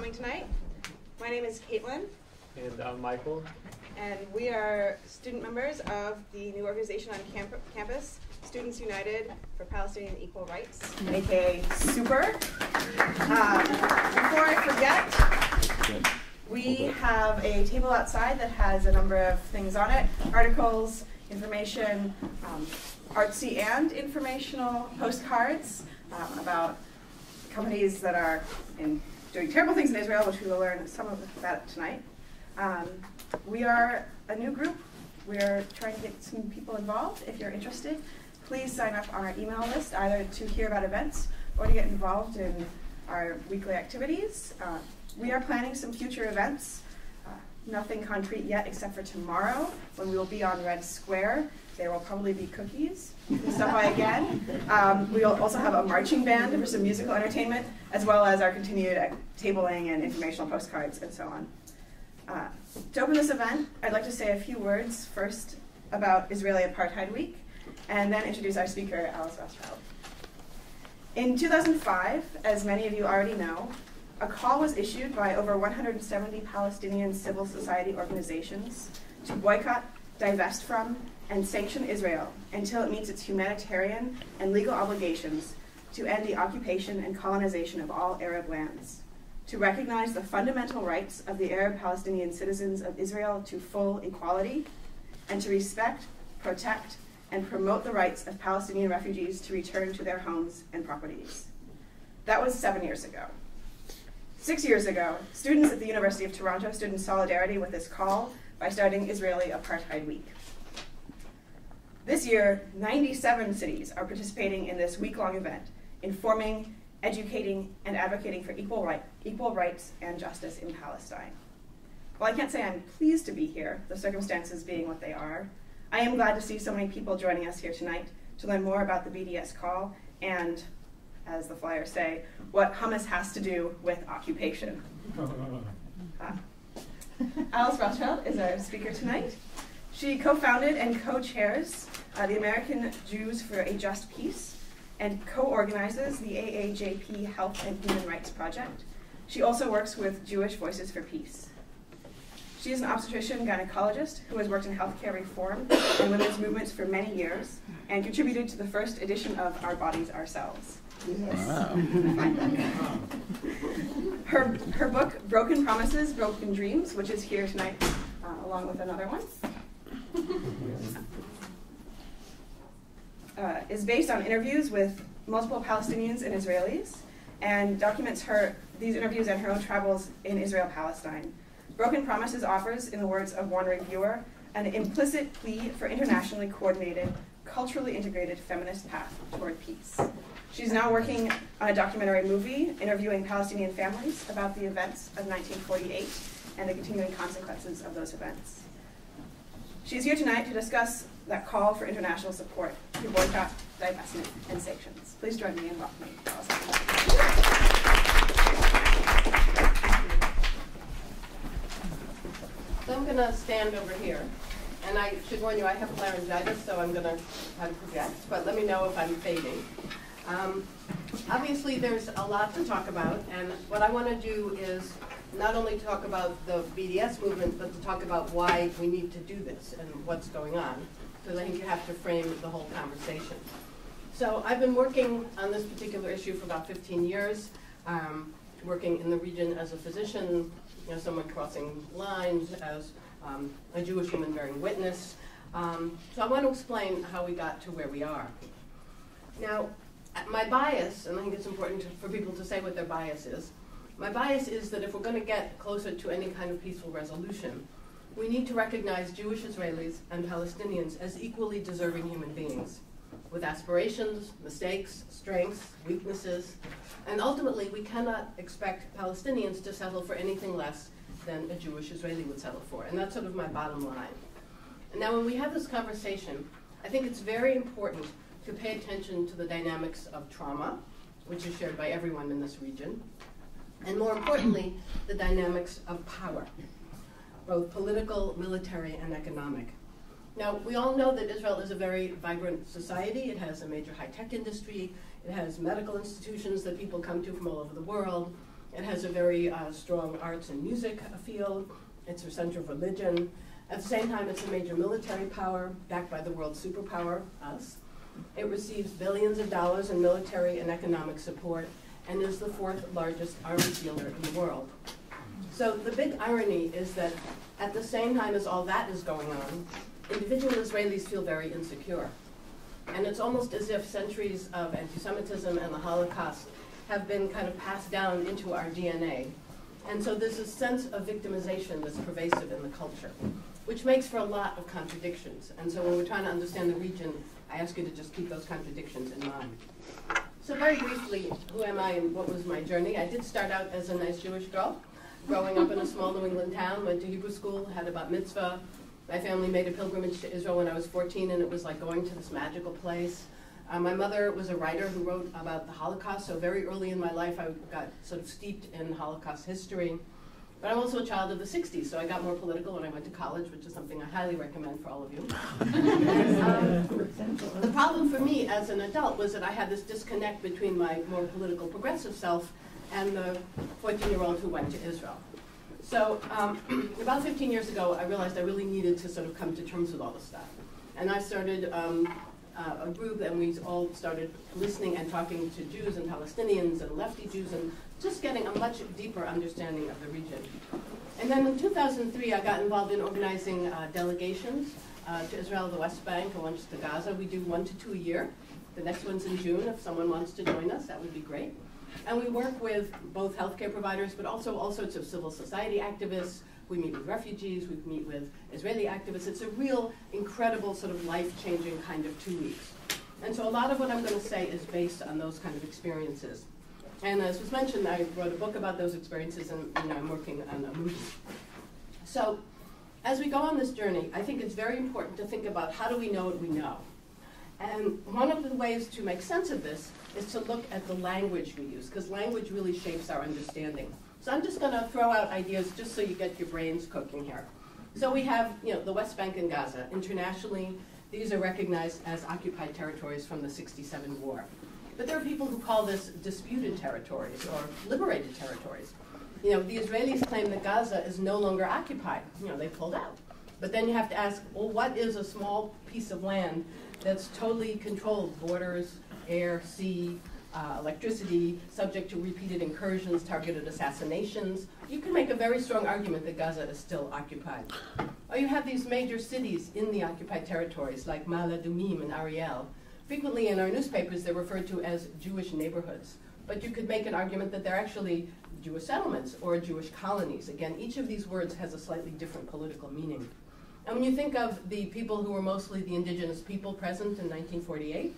coming tonight. My name is Caitlin. And I'm Michael. And we are student members of the new organization on campus, Students United for Palestinian Equal Rights, aka SUPER. Before I forget, we have a table outside that has a number of things on it, articles, information, artsy and informational postcards about companies that are doing terrible things in Israel, which we will learn some about tonight. We are a new group. We're trying to get some people involved. If you're interested, please sign up on our email list, either to hear about events or to get involved in our weekly activities. We are planning some future events. Nothing concrete yet except for tomorrow when we will be on Red Square. There will probably be cookies. Stop by again. We will also have a marching band for some musical entertainment, as well as our continued tabling and informational postcards and so on. To open this event, I'd like to say a few words first about Israeli Apartheid Week, and then introduce our speaker, AliceRothchild. In 2005, as many of you already know, a call was issued by over 170 Palestinian civil society organizations to boycott, divest from, and sanction Israel until it meets its humanitarian and legal obligations to end the occupation and colonization of all Arab lands, to recognize the fundamental rights of the Arab Palestinian citizens of Israel to full equality, and to respect, protect, and promote the rights of Palestinian refugees to return to their homes and properties. That was 7 years ago. 6 years ago, students at the University of Toronto stood in solidarity with this call by starting Israeli Apartheid Week. This year, 97 cities are participating in this week-long event, informing, educating, and advocating for equal rights and justice in Palestine. While I can't say I'm pleased to be here, the circumstances being what they are, I am glad to see so many people joining us here tonight to learn more about the BDS call and, as the flyers say, what hummus has to do with occupation. AliceRothchild is our speaker tonight. She co-founded and co-chairs the American Jews for a Just Peace and co-organizes the AAJP Health and Human Rights Project. She also works with Jewish Voices for Peace. She is an obstetrician-gynecologist who has worked in healthcare reform and women's movements for many years and contributed to the first edition of Our Bodies, Ourselves. Wow. Her book, Broken Promises, Broken Dreams, which is here tonight along with another one, is based on interviews with multiple Palestinians and Israelis and documents these interviews and her own travels in Israel-Palestine. Broken Promises offers, in the words of one reviewer, an implicit plea for internationally coordinated, culturally integrated feminist path toward peace. She's now working on a documentary movie interviewing Palestinian families about the events of 1948 and the continuing consequences of those events. She's here tonight to discuss that call for international support to boycott, divestment, and sanctions. Please join me in welcoming Alice. So I'm going to stand over here. And I should warn you, I have laryngitis, so I'm going to try to project, but let me know if I'm fading. Obviously, there's a lot to talk about, and what I want to do is not only talk about the BDS movement, but to talk about why we need to do this and what's going on, because I think you have to frame the whole conversation. So I've been working on this particular issue for about 15 years, working in the region as a physician, someone crossing lines, as a Jewish woman bearing witness. So I want to explain how we got to where we are. Now, my bias, and I think it's important for people to say what their bias is, my bias is that if we're going to get closer to any kind of peaceful resolution, we need to recognize Jewish Israelis and Palestinians as equally deserving human beings, with aspirations, mistakes, strengths, weaknesses, and ultimately we cannot expect Palestinians to settle for anything less than a Jewish Israeli would settle for, and that's sort of my bottom line. And now when we have this conversation, I think it's very important to pay attention to the dynamics of trauma, which is shared by everyone in this region, and more importantly, the dynamics of power, both political, military, and economic. Now, we all know that Israel is a very vibrant society. It has a major high-tech industry. It has medical institutions that people come to from all over the world. It has a very strong arts and music field. It's a center of religion. At the same time, it's a major military power, backed by the world superpower, us. It receives billions of dollars in military and economic support, and is the fourth largest arms dealer in the world. So the big irony is that at the same time as all that is going on, individual Israelis feel very insecure. And it's almost as if centuries of anti-Semitism and the Holocaust have been kind of passed down into our DNA. And so there's a sense of victimization that's pervasive in the culture, which makes for a lot of contradictions. And so when we're trying to understand the region, I ask you to just keep those contradictions in mind. So very briefly, who am I and what was my journey? I did start out as a nice Jewish girl, growing up in a small New England town, went to Hebrew school, had a bat mitzvah. My family made a pilgrimage to Israel when I was 14, and it was like going to this magical place. My mother was a writer who wrote about the Holocaust, so very early in my life I got sort of steeped in Holocaust history. But I'm also a child of the 60s, so I got more political when I went to college, which is something I highly recommend for all of you. The problem for me as an adult was that I had this disconnect between my more political progressive self and the 14-year-old who went to Israel. So about 15 years ago, I realized I really needed to sort of come to terms with all this stuff. And I started a group, and we all started listening and talking to Jews and Palestinians and lefty Jews, and just getting a much deeper understanding of the region. And then in 2003, I got involved in organizing delegations to Israel, the West Bank, and once to Gaza. We do 1 to 2 a year. The next one's in June. If someone wants to join us, that would be great. And we work with both healthcare providers, but also all sorts of civil society activists. We meet with refugees, we meet with Israeli activists. It's a real incredible sort of life-changing kind of 2 weeks. And so a lot of what I'm going to say is based on those kind of experiences. And as was mentioned, I wrote a book about those experiences, and I'm working on a movie. So as we go on this journey, I think it's very important to think about how do we know what we know. And one of the ways to make sense of this is to look at the language we use, because language really shapes our understanding. So I'm just going to throw out ideas just so you get your brains cooking here. So we have, the West Bank and Gaza. Internationally, these are recognized as occupied territories from the '67 war. But there are people who call this disputed territories or liberated territories. The Israelis claim that Gaza is no longer occupied. They pulled out. But then you have to ask, well, what is a small piece of land that's totally controlled? Borders, air, sea, electricity, subject to repeated incursions, targeted assassinations. You can make a very strong argument that Gaza is still occupied. Or you have these major cities in the occupied territories, like Ma'ale Adumim and Ariel. Frequently in our newspapers, they're referred to as Jewish neighborhoods. But you could make an argument that they're actually Jewish settlements or Jewish colonies. Again, each of these words has a slightly different political meaning. And when you think of the people who were mostly the indigenous people present in 1948,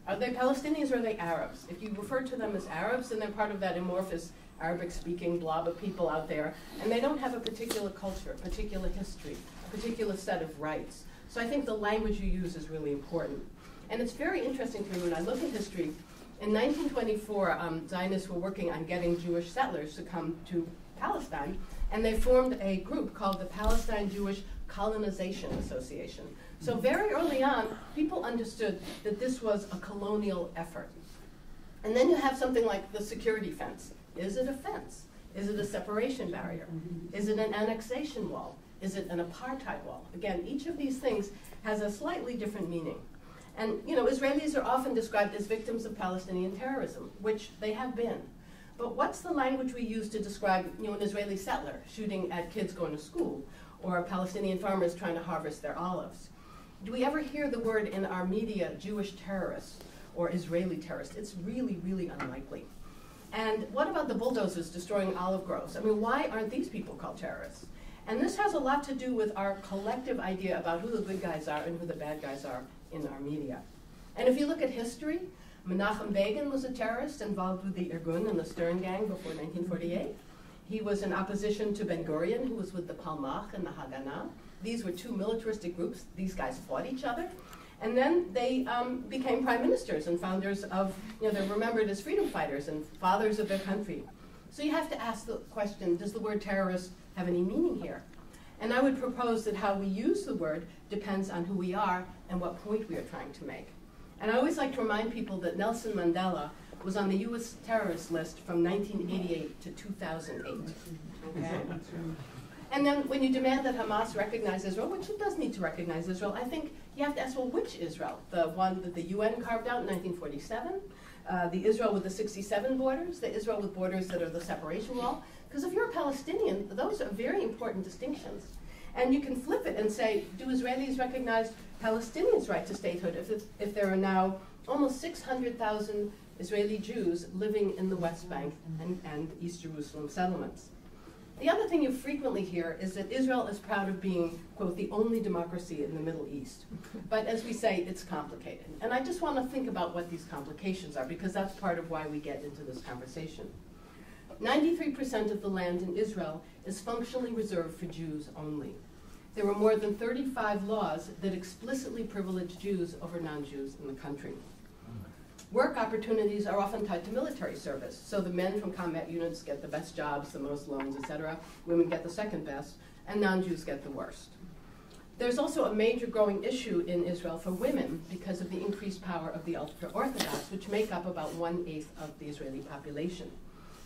are they Palestinians or are they Arabs? If you refer to them as Arabs, then they're part of that amorphous Arabic-speaking blob of people out there, and they don't have a particular culture, a particular history, a particular set of rights. So I think the language you use is really important. And it's very interesting to me when I look at history. In 1924, Zionists were working on getting Jewish settlers to come to Palestine, and they formed a group called the Palestine Jewish Colonization Association. So very early on, people understood that this was a colonial effort. And then you have something like the security fence. Is it a fence? Is it a separation barrier? Is it an annexation wall? Is it an apartheid wall? Again, each of these things has a slightly different meaning. And Israelis are often described as victims of Palestinian terrorism, which they have been. But what's the language we use to describe an Israeli settler shooting at kids going to school, or Palestinian farmers trying to harvest their olives? Do we ever hear the word in our media, Jewish terrorists or Israeli terrorists? It's really, really unlikely. And what about the bulldozers destroying olive groves? I mean, why aren't these people called terrorists? And this has a lot to do with our collective idea about who the good guys are and who the bad guys are in our media. And if you look at history, Menachem Begin was a terrorist involved with the Irgun and the Stern Gang before 1948. He was in opposition to Ben Gurion, who was with the Palmach and the Haganah. These were two militaristic groups. These guys fought each other. And then they became prime ministers and founders of, they're remembered as freedom fighters and fathers of their country. So you have to ask the question, does the word terrorist have any meaning here? And I would propose that how we use the word depends on who we are and what point we are trying to make. And I always like to remind people that Nelson Mandela was on the U.S. terrorist list from 1988 to 2008. Okay? And then when you demand that Hamas recognize Israel, which it does need to recognize Israel, I think you have to ask, well, which Israel? The one that the UN carved out in 1947? The Israel with the 67 borders? The Israel with borders that are the separation wall? Because if you're a Palestinian, those are very important distinctions. And you can flip it and say, do Israelis recognize Palestinians' right to statehood if there are now almost 600,000 Israeli Jews living in the West Bank and East Jerusalem settlements? The other thing you frequently hear is that Israel is proud of being, quote, the only democracy in the Middle East. But as we say, it's complicated. And I just want to think about what these complications are, because that's part of why we get into this conversation. 93% of the land in Israel is functionally reserved for Jews only. There are more than 35 laws that explicitly privilege Jews over non-Jews in the country. Work opportunities are often tied to military service. So the men from combat units get the best jobs, the most loans, etc. Women get the second best, and non-Jews get the worst. There's also a major growing issue in Israel for women because of the increased power of the ultra-Orthodox, which make up about 1/8 of the Israeli population.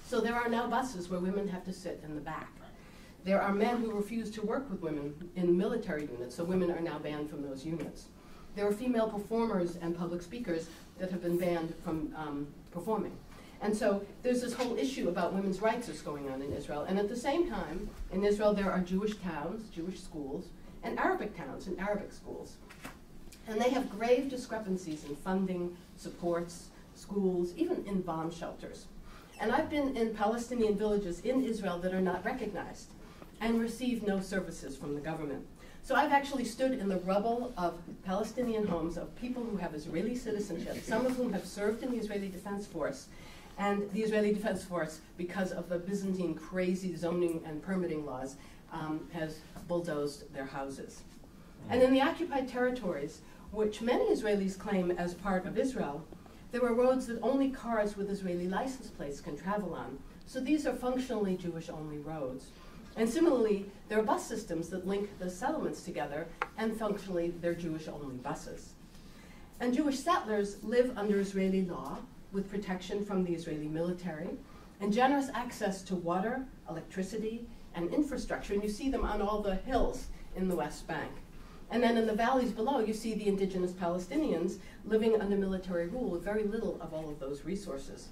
So there are now buses where women have to sit in the back. There are men who refuse to work with women in military units, so women are now banned from those units. There are female performers and public speakers that have been banned from performing. And so there's this whole issue about women's rights that's going on in Israel. And at the same time, in Israel there are Jewish towns, Jewish schools, and Arabic towns and Arabic schools. And they have grave discrepancies in funding, supports, schools, even in bomb shelters. And I've been in Palestinian villages in Israel that are not recognized and receive no services from the government. So I've actually stood in the rubble of Palestinian homes of people who have Israeli citizenship, some of whom have served in the Israeli Defense Force. And the Israeli Defense Force, because of the Byzantine crazy zoning and permitting laws, has bulldozed their houses. And in the occupied territories, which many Israelis claim as part of Israel, there are roads that only cars with Israeli license plates can travel on. So these are functionally Jewish-only roads. And similarly, there are bus systems that link the settlements together, and functionally, they're Jewish-only buses. And Jewish settlers live under Israeli law with protection from the Israeli military and generous access to water, electricity, and infrastructure. And you see them on all the hills in the West Bank. And then in the valleys below, you see the indigenous Palestinians living under military rule with very little of all of those resources.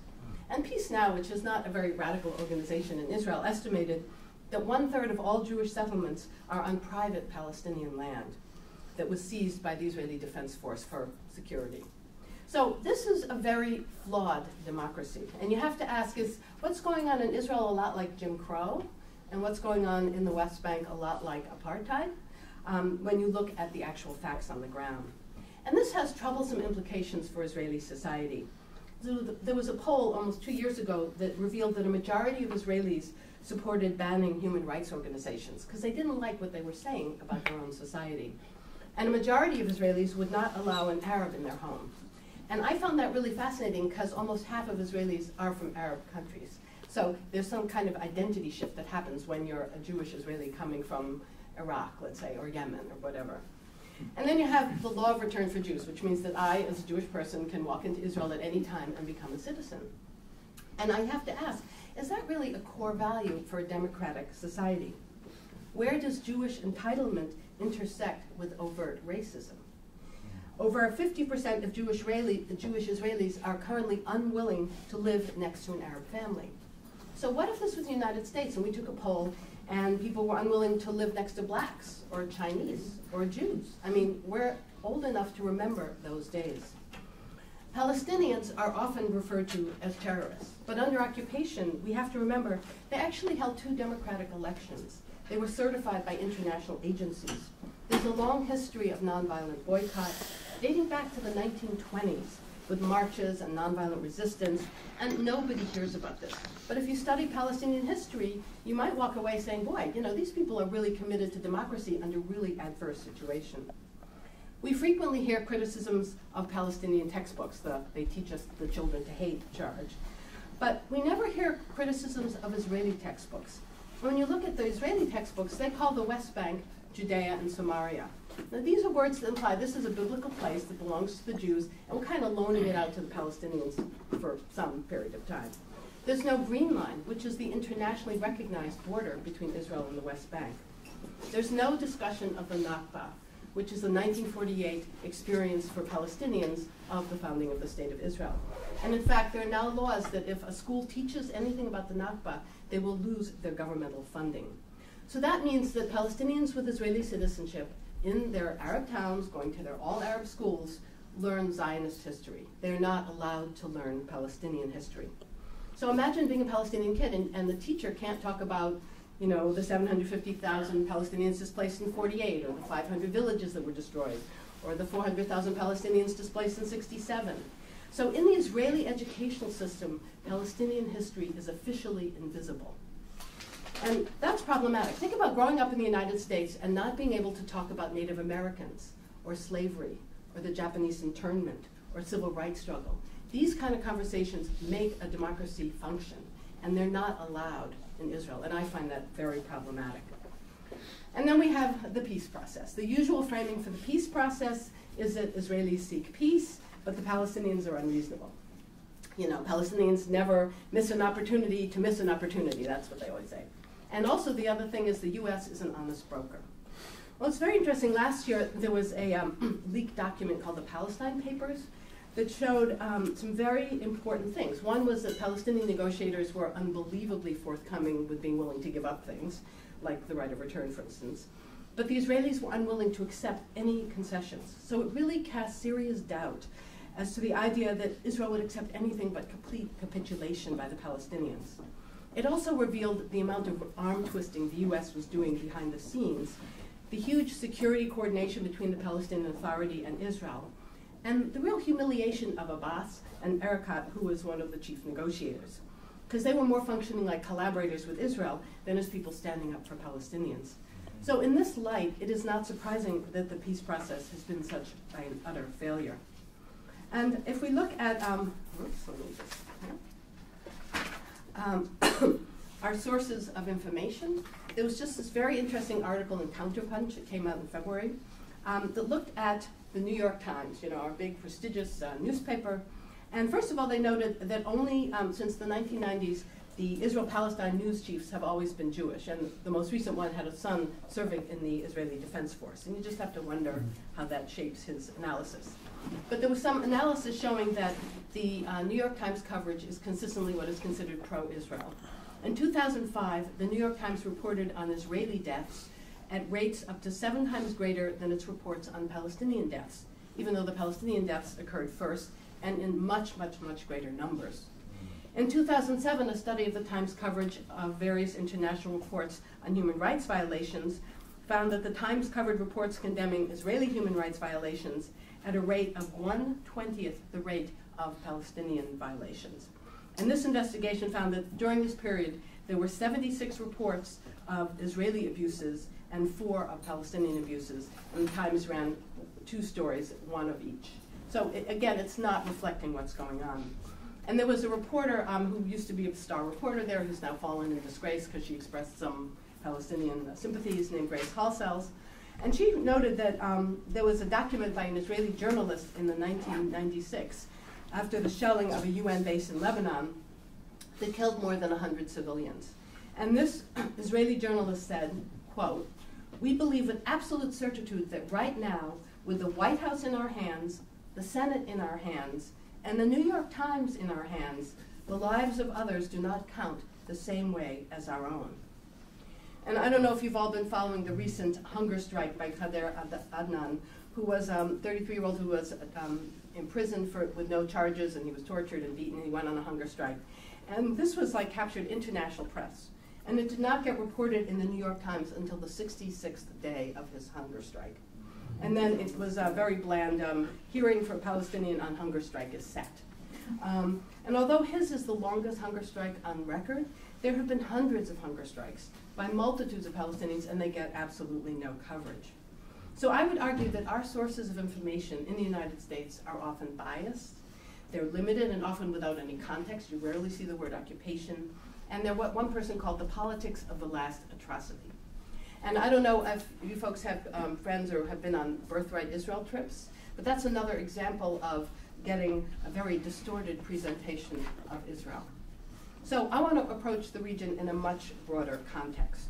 And Peace Now, which is not a very radical organization in Israel, estimated that 1/3 of all Jewish settlements are on private Palestinian land that was seized by the Israeli Defense Force for security. So this is a very flawed democracy. And you have to ask, is what's going on in Israel a lot like Jim Crow? And what's going on in the West Bank a lot like apartheid? When you look at the actual facts on the ground. And this has troublesome implications for Israeli society. There was a poll almost 2 years ago that revealed that a majority of Israelis supported banning human rights organizations because they didn't like what they were saying about their own society. And a majority of Israelis would not allow an Arab in their home. And I found that really fascinating because almost half of Israelis are from Arab countries. So there's some kind of identity shift that happens when you're a Jewish Israeli coming from Iraq, let's say, or Yemen, or whatever. And then you have the law of return for Jews, which means that I, as a Jewish person, can walk into Israel at any time and become a citizen. And I have to ask, is that really a core value for a democratic society? Where does Jewish entitlement intersect with overt racism? Over 50% of Jewish Israelis are currently unwilling to live next to an Arab family. So what if this was the United States and we took a poll and people were unwilling to live next to blacks or Chinese or Jews? I mean, we're old enough to remember those days. Palestinians are often referred to as terrorists, but under occupation, we have to remember they actually held 2 democratic elections. They were certified by international agencies. There's a long history of nonviolent boycott dating back to the 1920s with marches and nonviolent resistance, and nobody hears about this. But if you study Palestinian history, you might walk away saying, boy, you know, these people are really committed to democracy under really adverse situation. We frequently hear criticisms of Palestinian textbooks, they teach us the children to hate charge. But we never hear criticisms of Israeli textbooks. When you look at the Israeli textbooks, they call the West Bank Judea and Samaria. Now, these are words that imply this is a biblical place that belongs to the Jews, and we're kind of loaning it out to the Palestinians for some period of time. There's no green line, which is the internationally recognized border between Israel and the West Bank. There's no discussion of the Nakba, which is the 1948 experience for Palestinians of the founding of the State of Israel. And in fact, there are now laws that if a school teaches anything about the Nakba, they will lose their governmental funding. So that means that Palestinians with Israeli citizenship in their Arab towns, going to their all-Arab schools, learn Zionist history. They're not allowed to learn Palestinian history. So imagine being a Palestinian kid and the teacher can't talk about, you know, the 750,000 Palestinians displaced in 48, or the 500 villages that were destroyed, or the 400,000 Palestinians displaced in 67. So in the Israeli educational system, Palestinian history is officially invisible. And that's problematic. Think about growing up in the United States and not being able to talk about Native Americans, or slavery, or the Japanese internment, or civil rights struggle. These kind of conversations make a democracy function, and they're not allowed in Israel, and I find that very problematic. And then we have the peace process. The usual framing for the peace process is that Israelis seek peace, but the Palestinians are unreasonable. You know, Palestinians never miss an opportunity to miss an opportunity, that's what they always say. And also the other thing is the US is an honest broker. Well, it's very interesting. Last year there was a leaked document called the Palestine Papers that showed some very important things. One was that Palestinian negotiators were unbelievably forthcoming with being willing to give up things, like the right of return, for instance. But the Israelis were unwilling to accept any concessions. So it really cast serious doubt as to the idea that Israel would accept anything but complete capitulation by the Palestinians. It also revealed the amount of arm twisting the US was doing behind the scenes, the huge security coordination between the Palestinian Authority and Israel, and the real humiliation of Abbas and Erekat, who was one of the chief negotiators, because they were more functioning like collaborators with Israel than as people standing up for Palestinians. So in this light, it is not surprising that the peace process has been such an utter failure. And if we look at our sources of information, there was just this very interesting article in Counterpunch, it came out in February, that looked at the New York Times, you know, our big prestigious newspaper. And first of all, they noted that only since the 1990s, the Israel-Palestine news chiefs have always been Jewish, and the most recent one had a son serving in the Israeli Defense Force. And you just have to wonder how that shapes his analysis. But there was some analysis showing that the New York Times coverage is consistently what is considered pro-Israel. In 2005, the New York Times reported on Israeli deaths at rates up to 7 times greater than its reports on Palestinian deaths, even though the Palestinian deaths occurred first and in much, much, much greater numbers. In 2007, a study of the Times coverage of various international reports on human rights violations found that the Times covered reports condemning Israeli human rights violations at a rate of 1/20th the rate of Palestinian violations. And this investigation found that during this period, there were 76 reports of Israeli abuses and 4 of Palestinian abuses, and the Times ran 2 stories, 1 of each. So again, it's not reflecting what's going on. And there was a reporter who used to be a star reporter there, who's now fallen in disgrace because she expressed some Palestinian sympathies, named Grace Halsels. And she noted that there was a document by an Israeli journalist in the 1996, after the shelling of a UN base in Lebanon, that killed more than 100 civilians. And this Israeli journalist said, quote, "We believe with absolute certitude that right now, with the White House in our hands, the Senate in our hands, and the New York Times in our hands, the lives of others do not count the same way as our own." And I don't know if you've all been following the recent hunger strike by Kader Adnan, who was a 33-year-old who was imprisoned with no charges, and he was tortured and beaten, and he went on a hunger strike. And this was like captured international press. And it did not get reported in the New York Times until the 66th day of his hunger strike. And then it was a very bland hearing for a Palestinian on hunger strike is set. And although his is the longest hunger strike on record, there have been hundreds of hunger strikes by multitudes of Palestinians, and they get absolutely no coverage. So I would argue that our sources of information in the United States are often biased. They're limited and often without any context. You rarely see the word occupation. and they're what one person called the politics of the last atrocity. And I don't know if you folks have friends or have been on Birthright Israel trips, but that's another example of getting a very distorted presentation of Israel. So I want to approach the region in a much broader context.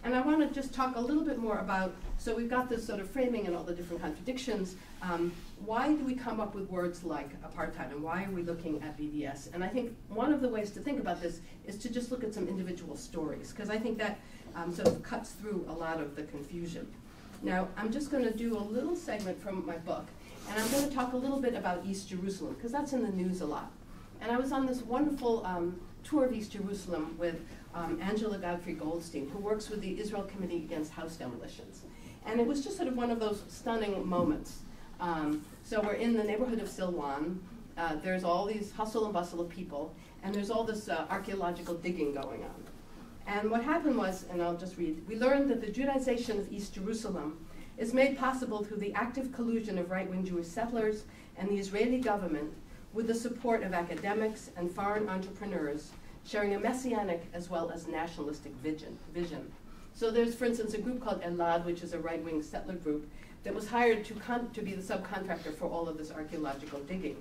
And I want to just talk a little bit more about, so we've got this sort of framing and all the different contradictions. Why do we come up with words like apartheid, and why are we looking at BDS? And I think one of the ways to think about this is to just look at some individual stories, because I think that sort of cuts through a lot of the confusion. Now, I'm just going to do a little segment from my book, and I'm going to talk a little bit about East Jerusalem, because that's in the news a lot. And I was on this wonderful tour of East Jerusalem with Angela Godfrey-Goldstein, who works with the Israel Committee Against House Demolitions. And it was just sort of one of those stunning moments. So we're in the neighborhood of Silwan. There's all these hustle and bustle of people, and there's all this archaeological digging going on. And what happened was, and I'll just read, we learned that the Judaization of East Jerusalem is made possible through the active collusion of right-wing Jewish settlers and the Israeli government with the support of academics and foreign entrepreneurs sharing a messianic as well as nationalistic vision. So there's, for instance, a group called Elad, which is a right-wing settler group, that was hired to be the subcontractor for all of this archaeological digging.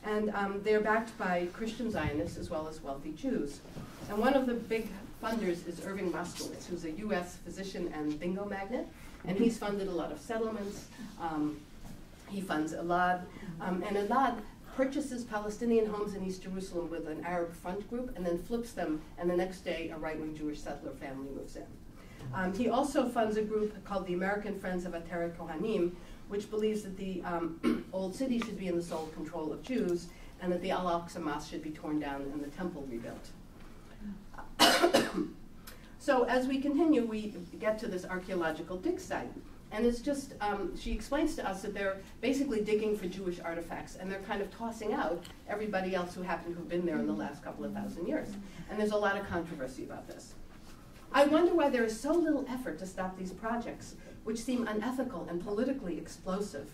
And they're backed by Christian Zionists as well as wealthy Jews. And one of the big funders is Irving Moskowitz, who's a US physician and bingo magnate, and he's funded a lot of settlements. He funds Elad, and Elad purchases Palestinian homes in East Jerusalem with an Arab front group and then flips them, and the next day a right-wing Jewish settler family moves in. He also funds a group called the American Friends of Ateret Kohanim, which believes that the old city should be in the sole control of Jews and that the Al-Aqsa Mosque should be torn down and the temple rebuilt. So as we continue, we get to this archaeological dig site. And it's just, she explains to us that they're basically digging for Jewish artifacts, and they're kind of tossing out everybody else who happened to have been there in the last couple of thousand years. And there's a lot of controversy about this. I wonder why there is so little effort to stop these projects, which seem unethical and politically explosive.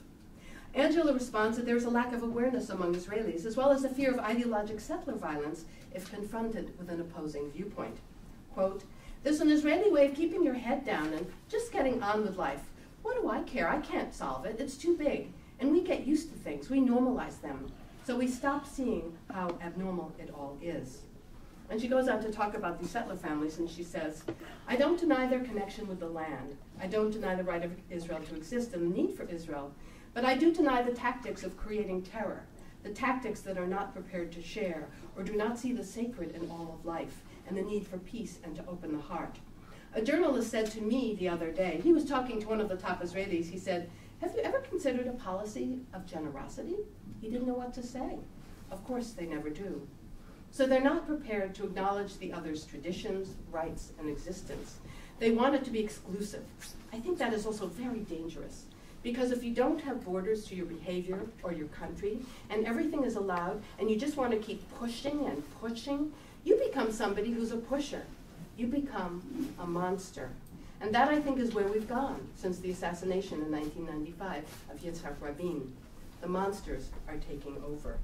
Angela responds that there's a lack of awareness among Israelis, as well as a fear of ideologic settler violence if confronted with an opposing viewpoint. Quote, "There's an Israeli way of keeping your head down and just getting on with life. What do I care? I can't solve it. It's too big. And we get used to things. We normalize them. So we stop seeing how abnormal it all is." And she goes on to talk about these settler families, and she says, "I don't deny their connection with the land. I don't deny the right of Israel to exist and the need for Israel. But I do deny the tactics of creating terror, the tactics that are not prepared to share or do not see the sacred in all of life and the need for peace and to open the heart." A journalist said to me the other day, he was talking to one of the top Israelis, he said, "Have you ever considered a policy of generosity?" He didn't know what to say. Of course they never do. So they're not prepared to acknowledge the other's traditions, rights, and existence. They want it to be exclusive. I think that is also very dangerous, because if you don't have borders to your behavior or your country, and everything is allowed, and you just want to keep pushing and pushing, you become somebody who's a pusher. You become a monster. And that, I think, is where we've gone since the assassination in 1995 of Yitzhak Rabin. The monsters are taking over.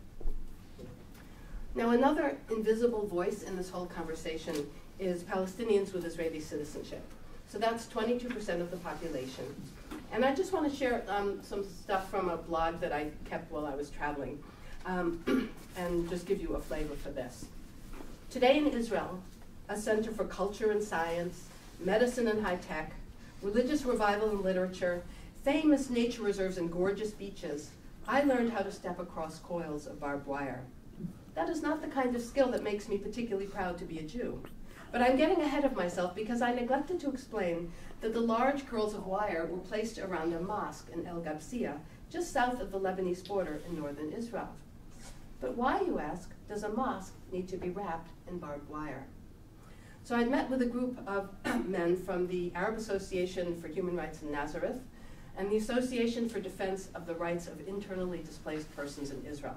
Now, another invisible voice in this whole conversation is Palestinians with Israeli citizenship. So that's 22% of the population. And I just want to share some stuff from a blog that I kept while I was traveling, and just give you a flavor for this. Today in Israel, a center for culture and science, medicine and high tech, religious revival and literature, famous nature reserves and gorgeous beaches, I learned how to step across coils of barbed wire. That is not the kind of skill that makes me particularly proud to be a Jew. But I'm getting ahead of myself because I neglected to explain that the large curls of wire were placed around a mosque in El Gabsia, just south of the Lebanese border in northern Israel. But why, you ask, does a mosque need to be wrapped in barbed wire? So I'd met with a group of men from the Arab Association for Human Rights in Nazareth and the Association for Defense of the Rights of Internally Displaced Persons in Israel.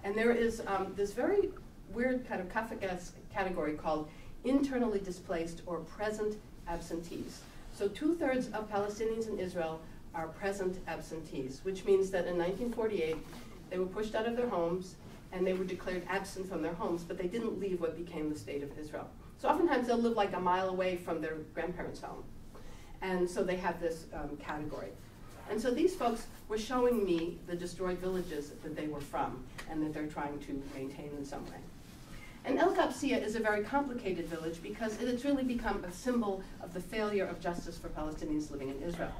And there is this very weird kind of Kafkaesque category called internally displaced or present absentees. So 2/3 of Palestinians in Israel are present absentees, which means that in 1948, they were pushed out of their homes and they were declared absent from their homes, but they didn't leave what became the state of Israel. So oftentimes they'll live like a mile away from their grandparents' home. And so they have this category. And so these folks were showing me the destroyed villages that they were from and that they're trying to maintain in some way. And El Qabsiya is a very complicated village because it's really become a symbol of the failure of justice for Palestinians living in Israel.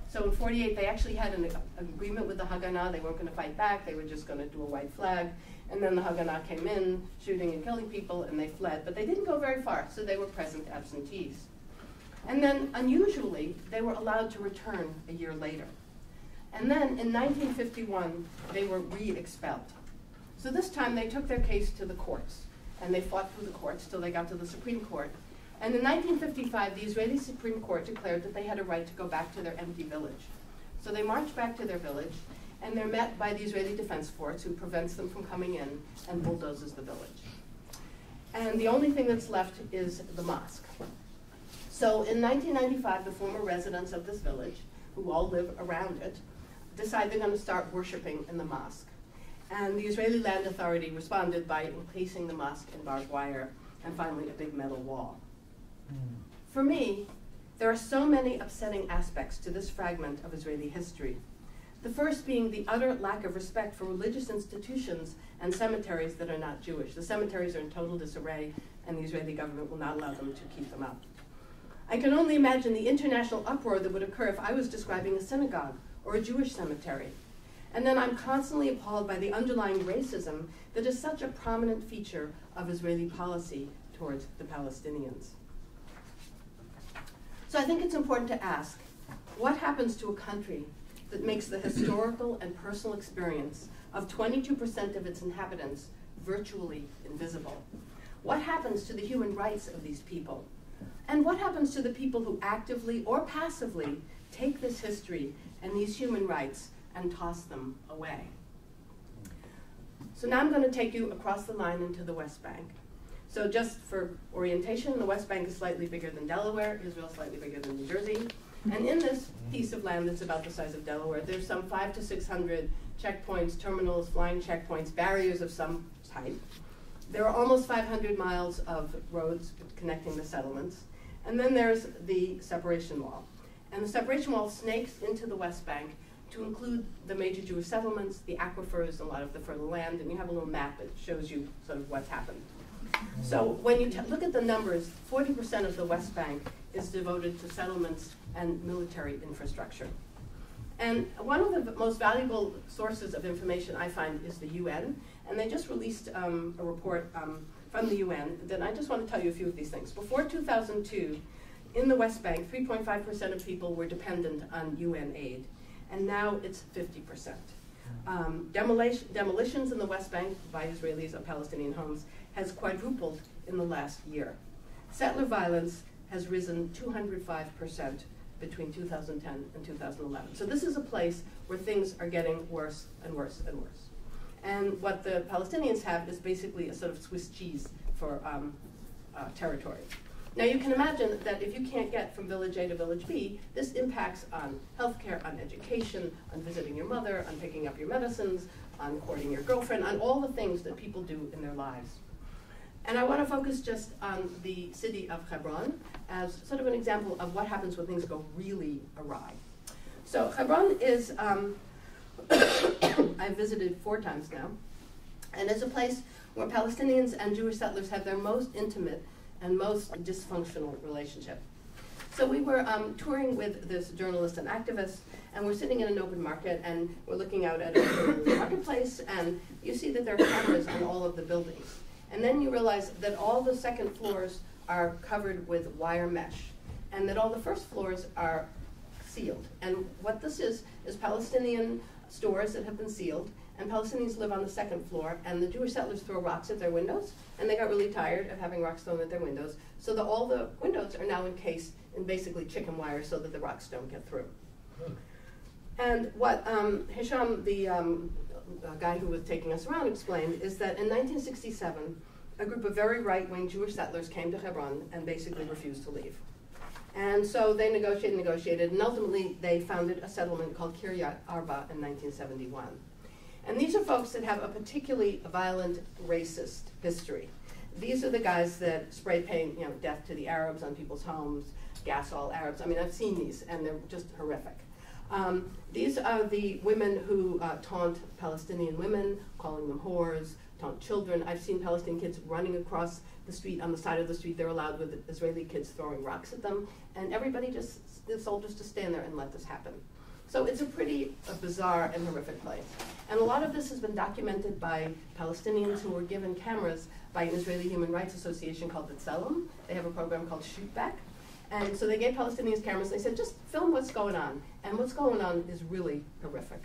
So in '48, they actually had an agreement with the Haganah. They weren't going to fight back. They were just going to do a white flag. And then the Haganah came in, shooting and killing people, and they fled. But they didn't go very far, so they were present absentees. And then, unusually, they were allowed to return a year later. And then, in 1951, they were re-expelled. So this time, they took their case to the courts, and they fought through the courts till they got to the Supreme Court. And in 1955, the Israeli Supreme Court declared that they had a right to go back to their empty village. So they marched back to their village, and they're met by the Israeli Defense Force, who prevents them from coming in and bulldozes the village. And the only thing that's left is the mosque. So in 1995, the former residents of this village, who all live around it, decide they're going to start worshiping in the mosque. And the Israeli Land Authority responded by encasing the mosque in barbed wire and finally a big metal wall. For me, there are so many upsetting aspects to this fragment of Israeli history. The first being the utter lack of respect for religious institutions and cemeteries that are not Jewish. The cemeteries are in total disarray, and the Israeli government will not allow them to keep them up. I can only imagine the international uproar that would occur if I was describing a synagogue or a Jewish cemetery. And then I'm constantly appalled by the underlying racism that is such a prominent feature of Israeli policy towards the Palestinians. So I think it's important to ask, what happens to a country that makes the historical and personal experience of 22% of its inhabitants virtually invisible? What happens to the human rights of these people? And what happens to the people who actively or passively take this history and these human rights and toss them away? So now I'm going to take you across the line into the West Bank. So just for orientation, the West Bank is slightly bigger than Delaware, Israel is slightly bigger than New Jersey. And in this piece of land that's about the size of Delaware, there's some 500 to 600 checkpoints, terminals, flying checkpoints, barriers of some type. There are almost 500 miles of roads connecting the settlements. And then there's the separation wall. And the separation wall snakes into the West Bank to include the major Jewish settlements, the aquifers, a lot of the fertile land, and you have a little map that shows you sort of what's happened. So when you look at the numbers, 40% of the West Bank is devoted to settlements and military infrastructure. And one of the most valuable sources of information I find is the UN, and they just released a report from the UN. Then I just want to tell you a few of these things. Before 2002, in the West Bank, 3.5% of people were dependent on UN aid, and now it's 50%. Demolitions in the West Bank by Israelis of Palestinian homes has quadrupled in the last year. Settler violence has risen 205% between 2010 and 2011. So this is a place where things are getting worse and worse and worse. And what the Palestinians have is basically a sort of Swiss cheese for territory. Now you can imagine that if you can't get from village A to village B, this impacts on healthcare, on education, on visiting your mother, on picking up your medicines, on courting your girlfriend, on all the things that people do in their lives. And I want to focus just on the city of Hebron as sort of an example of what happens when things go really awry. So Hebron is, I've visited 4 times now, and it's a place where Palestinians and Jewish settlers have their most intimate and most dysfunctional relationship. So we were touring with this journalist and activist, and we're sitting in an open market, and we're looking out at a marketplace, and you see that there are cameras on all of the buildings. And then you realize that all the second floors are covered with wire mesh, and that all the first floors are sealed. And what this is Palestinian stores that have been sealed, and Palestinians live on the second floor, and the Jewish settlers throw rocks at their windows, and they got really tired of having rocks thrown at their windows, so that all the windows are now encased in basically chicken wire so that the rocks don't get through. And what Hisham, the guy who was taking us around, explained is that in 1967, a group of very right-wing Jewish settlers came to Hebron and basically refused to leave. And so they negotiated, and ultimately they founded a settlement called Kiryat Arba in 1971. And these are folks that have a particularly violent racist history. These are the guys that spray paint, death to the Arabs on people's homes, gas all Arabs. I mean, I've seen these, and they're just horrific. These are the women who taunt Palestinian women, calling them whores, taunt children. I've seen Palestinian kids running across the street, on the side of the street they're allowed, with Israeli kids throwing rocks at them, and the soldiers just stand there and let this happen. So it's a pretty bizarre and horrific place. And a lot of this has been documented by Palestinians who were given cameras by an Israeli Human Rights Association called B'Tselem. They have a program called Shoot Back. And so they gave Palestinians cameras, and they said, just film what's going on. And what's going on is really horrific.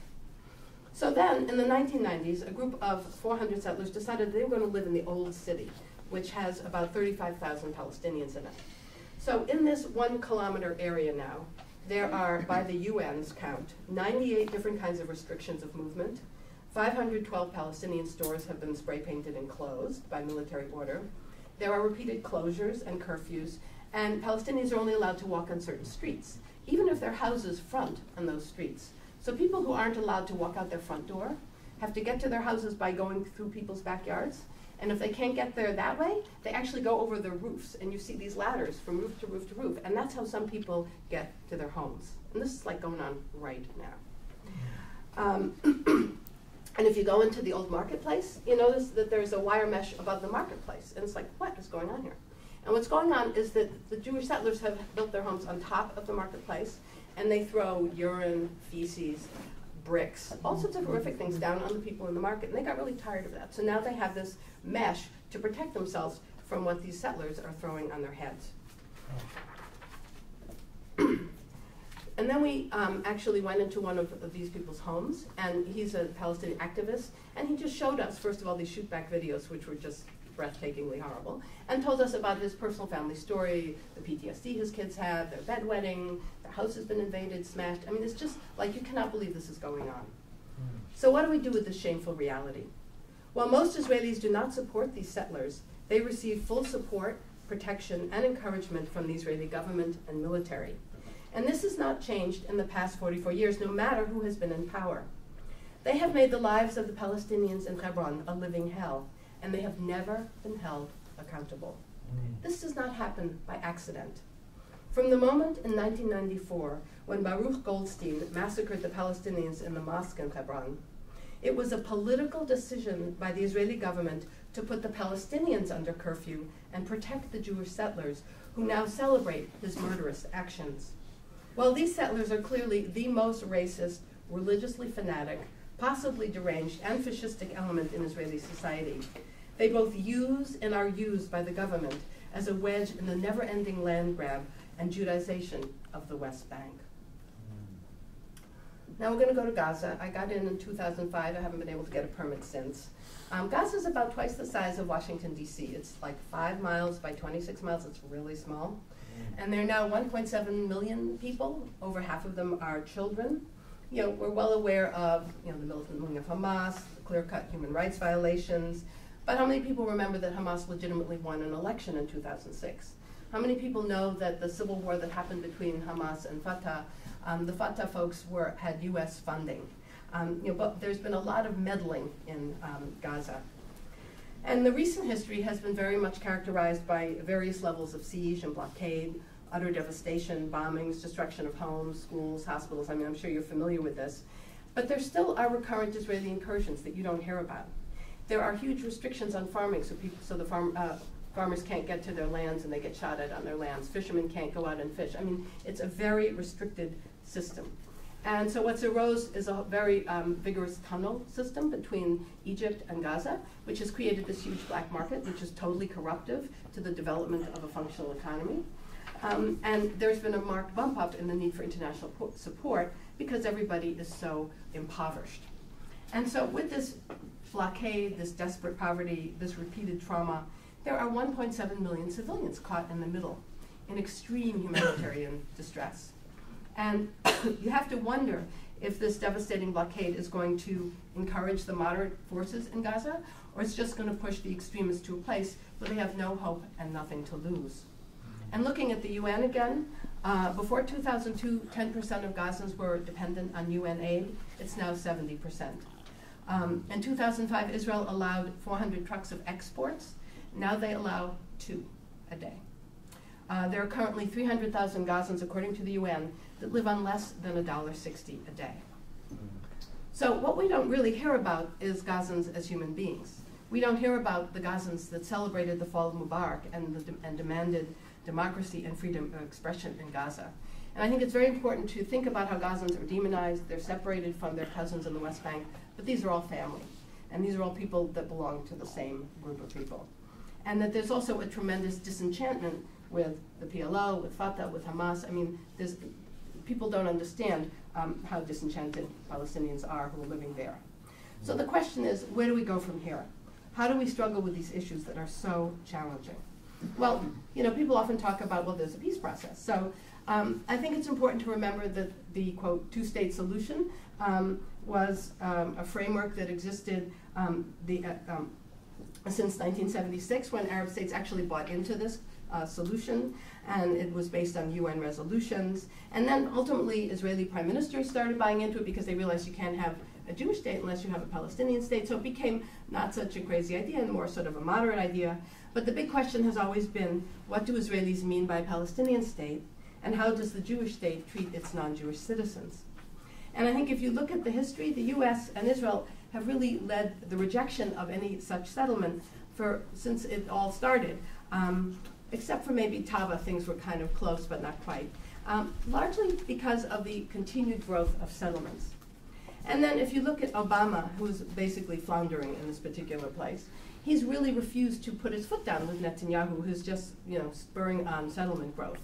So then, in the 1990s, a group of 400 settlers decided they were going to live in the old city, which has about 35,000 Palestinians in it. So in this 1 kilometer area now, there are, by the UN's count, 98 different kinds of restrictions of movement. 512 Palestinian stores have been spray painted and closed by military order. There are repeated closures and curfews, and Palestinians are only allowed to walk on certain streets, even if their houses front on those streets. So people who aren't allowed to walk out their front door have to get to their houses by going through people's backyards. And if they can't get there that way, they actually go over their roofs. And you see these ladders from roof to roof to roof. And that's how some people get to their homes. And this is like going on right now. And if you go into the old marketplace, you notice that there's a wire mesh above the marketplace. And it's like, what is going on here? And what's going on is that the Jewish settlers have built their homes on top of the marketplace. And they throw urine, feces, bricks, all sorts of horrific things down on the people in the market, and they got really tired of that. So now they have this mesh to protect themselves from what these settlers are throwing on their heads. And then we actually went into one of these people's homes, and he's a Palestinian activist, and he just showed us, first of all, these shoot-back videos, which were just breathtakingly horrible, and told us about his personal family story, the PTSD his kids had, their bedwetting, their house has been invaded, smashed. I mean, it's just like, you cannot believe this is going on. So what do we do with this shameful reality? While most Israelis do not support these settlers, they receive full support, protection, and encouragement from the Israeli government and military. And this has not changed in the past 44 years, no matter who has been in power. They have made the lives of the Palestinians in Hebron a living hell, and they have never been held accountable. This does not happen by accident. From the moment in 1994 when Baruch Goldstein massacred the Palestinians in the mosque in Hebron, it was a political decision by the Israeli government to put the Palestinians under curfew and protect the Jewish settlers who now celebrate his murderous actions. While these settlers are clearly the most racist, religiously fanatic, possibly deranged, and fascistic element in Israeli society, they both use and are used by the government as a wedge in the never-ending land grab and Judaization of the West Bank. Now we're going to go to Gaza. I got in 2005. I haven't been able to get a permit since. Gaza is about twice the size of Washington, D.C. It's like 5 miles by 26 miles. It's really small. And there are now 1.7 million people. Over half of them are children. We're well aware of the militant movement of Hamas, the clear-cut human rights violations. But how many people remember that Hamas legitimately won an election in 2006? How many people know that the civil war that happened between Hamas and Fatah, the Fatah folks had U.S. funding? But there's been a lot of meddling in Gaza. And the recent history has been very much characterized by various levels of siege and blockade, utter devastation, bombings, destruction of homes, schools, hospitals. I mean, I'm sure you're familiar with this. But there still are recurrent Israeli incursions that you don't hear about. There are huge restrictions on farming, so the farmers can't get to their lands and they get shot at on their lands. Fishermen can't go out and fish. I mean, it's a very restricted system. And so what's arose is a very vigorous tunnel system between Egypt and Gaza, which has created this huge black market, which is totally corruptive to the development of a functional economy. And there's been a marked bump up in the need for international support because everybody is so impoverished. And so with this blockade, this desperate poverty, this repeated trauma, there are 1.7 million civilians caught in the middle in extreme humanitarian distress. And you have to wonder if this devastating blockade is going to encourage the moderate forces in Gaza, or it's just going to push the extremists to a place where they have no hope and nothing to lose. And looking at the UN again, before 2002, 10% of Gazans were dependent on UN aid. It's now 70%. In 2005, Israel allowed 400 trucks of exports. Now they allow 2 a day. There are currently 300,000 Gazans, according to the UN, that live on less than $1.60 a day. So what we don't really hear about is Gazans as human beings. We don't hear about the Gazans that celebrated the fall of Mubarak and demanded democracy and freedom of expression in Gaza. And I think it's very important to think about how Gazans are demonized. They're separated from their cousins in the West Bank, but these are all family. And these are all people that belong to the same group of people. And that there's also a tremendous disenchantment with the PLO, with Fatah, with Hamas. I mean, people don't understand how disenchanted Palestinians are who are living there. So the question is, where do we go from here? How do we struggle with these issues that are so challenging? Well, people often talk about, well, there's a peace process. So I think it's important to remember that the, quote, two-state solution was a framework that existed since 1976, when Arab states actually bought into this solution, and it was based on UN resolutions. And then ultimately, Israeli prime ministers started buying into it because they realized you can't have a Jewish state unless you have a Palestinian state. So it became not such a crazy idea and more sort of a moderate idea. But the big question has always been, what do Israelis mean by a Palestinian state, and how does the Jewish state treat its non-Jewish citizens? And I think if you look at the history, the US and Israel have really led the rejection of any such settlement since it all started. Except for maybe Taba, things were kind of close, but not quite. Largely because of the continued growth of settlements. And then if you look at Obama, who's basically floundering in this particular place, he's really refused to put his foot down with Netanyahu, who's just spurring on settlement growth.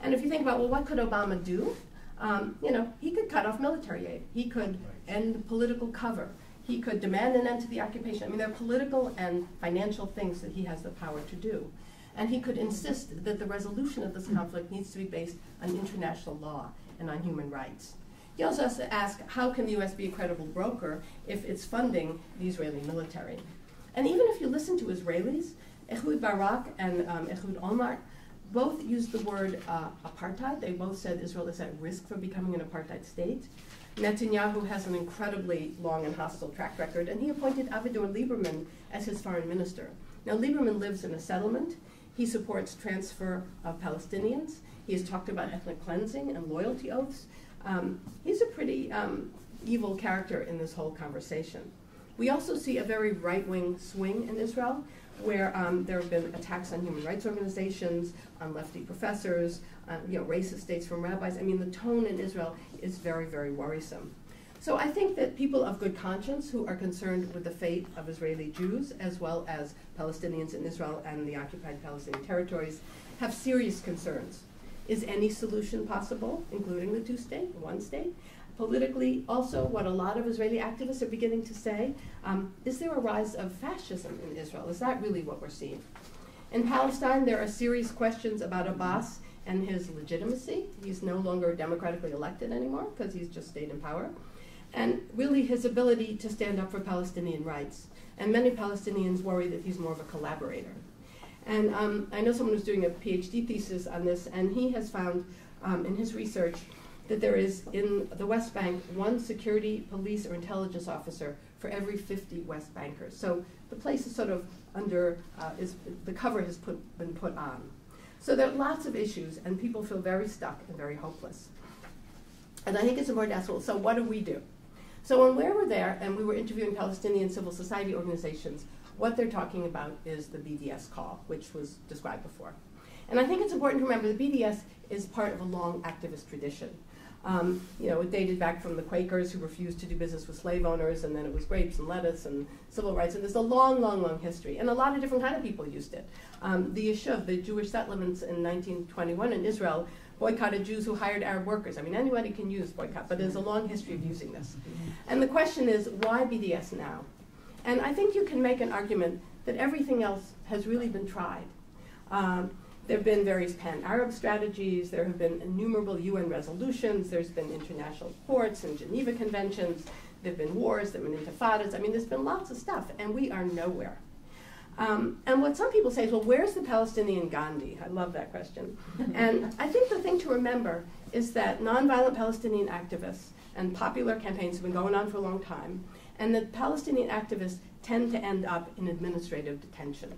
And if you think about, well, what could Obama do? He could cut off military aid. He could end political cover. He could demand an end to the occupation. I mean, there are political and financial things that he has the power to do. And he could insist that the resolution of this conflict needs to be based on international law and on human rights. He also has to ask, how can the US be a credible broker if it's funding the Israeli military? And even if you listen to Israelis, Ehud Barak and Ehud Olmert both used the word apartheid. They both said Israel is at risk for becoming an apartheid state. Netanyahu has an incredibly long and hostile track record, and he appointed Avigdor Lieberman as his foreign minister. Now, Lieberman lives in a settlement. He supports transfer of Palestinians. He has talked about ethnic cleansing and loyalty oaths. He's a pretty evil character in this whole conversation. We also see a very right-wing swing in Israel, where there have been attacks on human rights organizations, on lefty professors, racist states from rabbis. I mean, the tone in Israel is very, very worrisome. So I think that people of good conscience who are concerned with the fate of Israeli Jews, as well as Palestinians in Israel and the occupied Palestinian territories, have serious concerns. Is any solution possible, including the two-state, one state? Politically, also, what a lot of Israeli activists are beginning to say, is there a rise of fascism in Israel? Is that really what we're seeing? In Palestine, there are serious questions about Abbas and his legitimacy. He's no longer democratically elected anymore because he's just stayed in power. And really his ability to stand up for Palestinian rights. And many Palestinians worry that he's more of a collaborator. And I know someone who's doing a PhD thesis on this, and he has found in his research that there is, in the West Bank, 1 security, police, or intelligence officer for every 50 West Bankers. So the place is sort of under, the cover has been put on. So there are lots of issues, and people feel very stuck and very hopeless. And I think it's important to ask, well, so what do we do? So when we were there, and we were interviewing Palestinian civil society organizations, what they're talking about is the BDS call, which was described before. And I think it's important to remember the BDS is part of a long activist tradition. It dated back from the Quakers who refused to do business with slave owners, and then it was grapes and lettuce and civil rights, and there's a long, long, long history. And a lot of different kind of people used it. The Yishuv, the Jewish settlements in 1921 in Israel, boycotted Jews who hired Arab workers. I mean, anybody can use boycott, but there's a long history of using this. And the question is, why BDS now? And I think you can make an argument that everything else has really been tried. There have been various pan-Arab strategies. There have been innumerable UN resolutions. There's been international courts and Geneva conventions. There have been wars. There have been intifadas. I mean, there's been lots of stuff, and we are nowhere. And what some people say is, well, where's the Palestinian Gandhi? I love that question. And I think the thing to remember is that nonviolent Palestinian activists and popular campaigns have been going on for a long time. And the Palestinian activists tend to end up in administrative detention.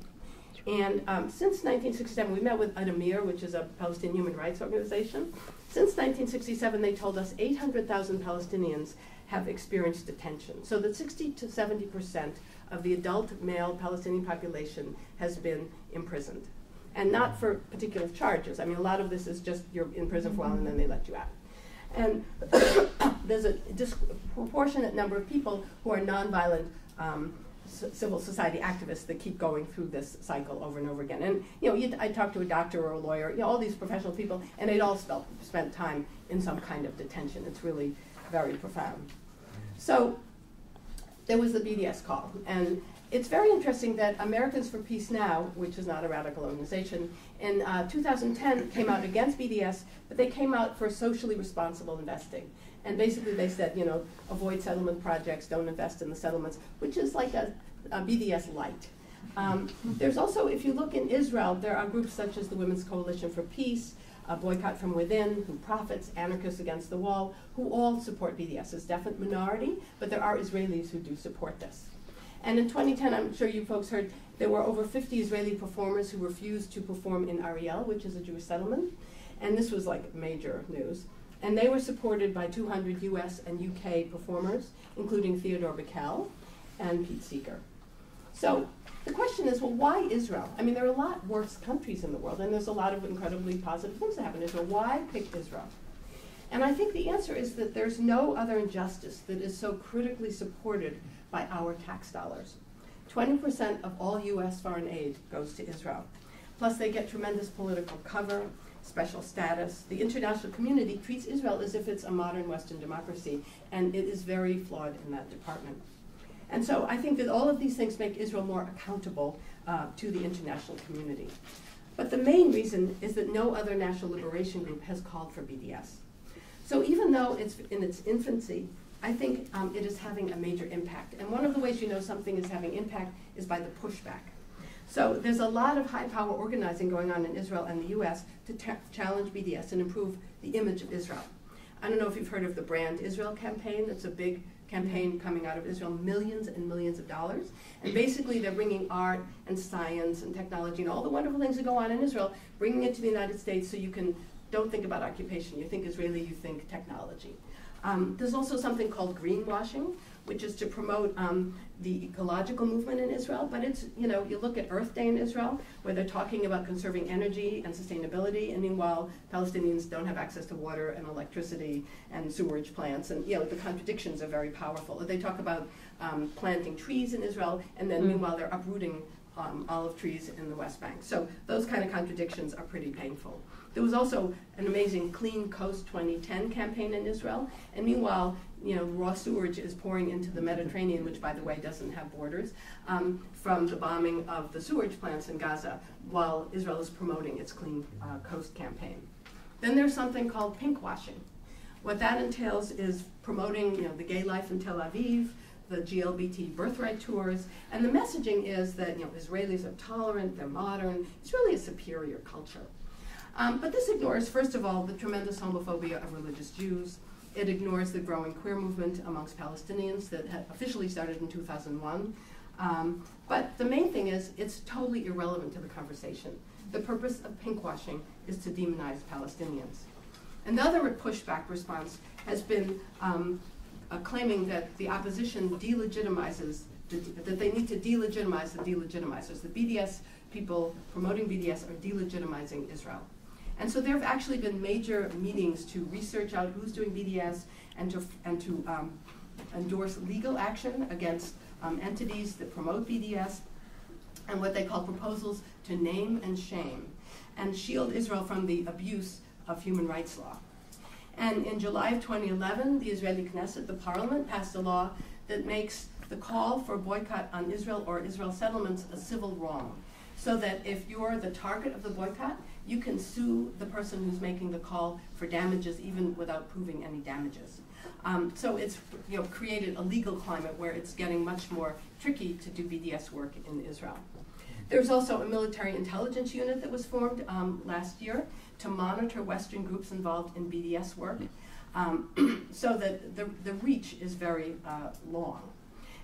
And since 1967, we met with Adamir, which is a Palestinian human rights organization. Since 1967, they told us 800,000 Palestinians have experienced detention. So that 60 to 70% of the adult male Palestinian population has been imprisoned. And not for particular charges. I mean, a lot of this is just you're in prison for a while and then they let you out. And there's a disproportionate number of people who are nonviolent civil society activists that keep going through this cycle over and over again. And I talked to a doctor or a lawyer, all these professional people, and they'd all spent time in some kind of detention. It's really very profound. So there was the BDS call, and it's very interesting that Americans for Peace Now, which is not a radical organization, in 2010 came out against BDS, but they came out for socially responsible investing. And basically they said, avoid settlement projects, don't invest in the settlements, which is like a BDS light. There's also, if you look in Israel, there are groups such as the Women's Coalition for Peace, Boycott from Within, Who Profits, Anarchists Against the Wall, who all support BDS. It's a definite minority, but there are Israelis who do support this. And in 2010, I'm sure you folks heard, there were over 50 Israeli performers who refused to perform in Ariel, which is a Jewish settlement. And this was like major news. And they were supported by 200 US and UK performers, including Theodore Bickel and Pete Seeger. So the question is, well, why Israel? I mean, there are a lot worse countries in the world, and there's a lot of incredibly positive things that happen in Israel. Why pick Israel? And I think the answer is that there's no other injustice that is so critically supported by our tax dollars. 20% of all US foreign aid goes to Israel. Plus they get tremendous political cover, special status. The international community treats Israel as if it's a modern Western democracy, and it is very flawed in that department. And so I think that all of these things make Israel more accountable to the international community. But the main reason is that no other national liberation group has called for BDS. So even though it's in its infancy, I think it is having a major impact. And one of the ways you know something is having impact is by the pushback. So there's a lot of high power organizing going on in Israel and the US to challenge BDS and improve the image of Israel. I don't know if you've heard of the Brand Israel campaign. It's a big campaign coming out of Israel, millions and millions of dollars. And basically they're bringing art and science and technology and all the wonderful things that go on in Israel, bringing it to the United States so you don't think about occupation. You think Israeli, you think technology. There's also something called greenwashing, which is to promote the ecological movement in Israel. But it's, you look at Earth Day in Israel, where they're talking about conserving energy and sustainability, and meanwhile, Palestinians don't have access to water and electricity and sewerage plants, and the contradictions are very powerful. They talk about planting trees in Israel, and then meanwhile they're uprooting olive trees in the West Bank. So those kind of contradictions are pretty painful. There was also an amazing Clean Coast 2010 campaign in Israel, and meanwhile, raw sewage is pouring into the Mediterranean, which, by the way, doesn't have borders, from the bombing of the sewage plants in Gaza, while Israel is promoting its Clean Coast campaign. Then there's something called pinkwashing. What that entails is promoting, the gay life in Tel Aviv, the GLBT birthright tours, and the messaging is that Israelis are tolerant, they're modern, it's really a superior culture. But this ignores, first of all, the tremendous homophobia of religious Jews. It ignores the growing queer movement amongst Palestinians that had officially started in 2001. But the main thing is, it's totally irrelevant to the conversation. The purpose of pinkwashing is to demonize Palestinians. Another pushback response has been claiming that the opposition delegitimizes, that they need to delegitimize the delegitimizers. The BDS people promoting BDS are delegitimizing Israel. And so there have actually been major meetings to research out who's doing BDS and to endorse legal action against entities that promote BDS, and what they call proposals to name and shame and shield Israel from the abuse of human rights law. And in July of 2011, the Israeli Knesset, the parliament, passed a law that makes the call for boycott on Israel or Israel settlements a civil wrong. So that if you're the target of the boycott, you can sue the person who's making the call for damages even without proving any damages. So it's created a legal climate where it's getting much more tricky to do BDS work in Israel. There's also a military intelligence unit that was formed last year to monitor Western groups involved in BDS work, so that the reach is very long.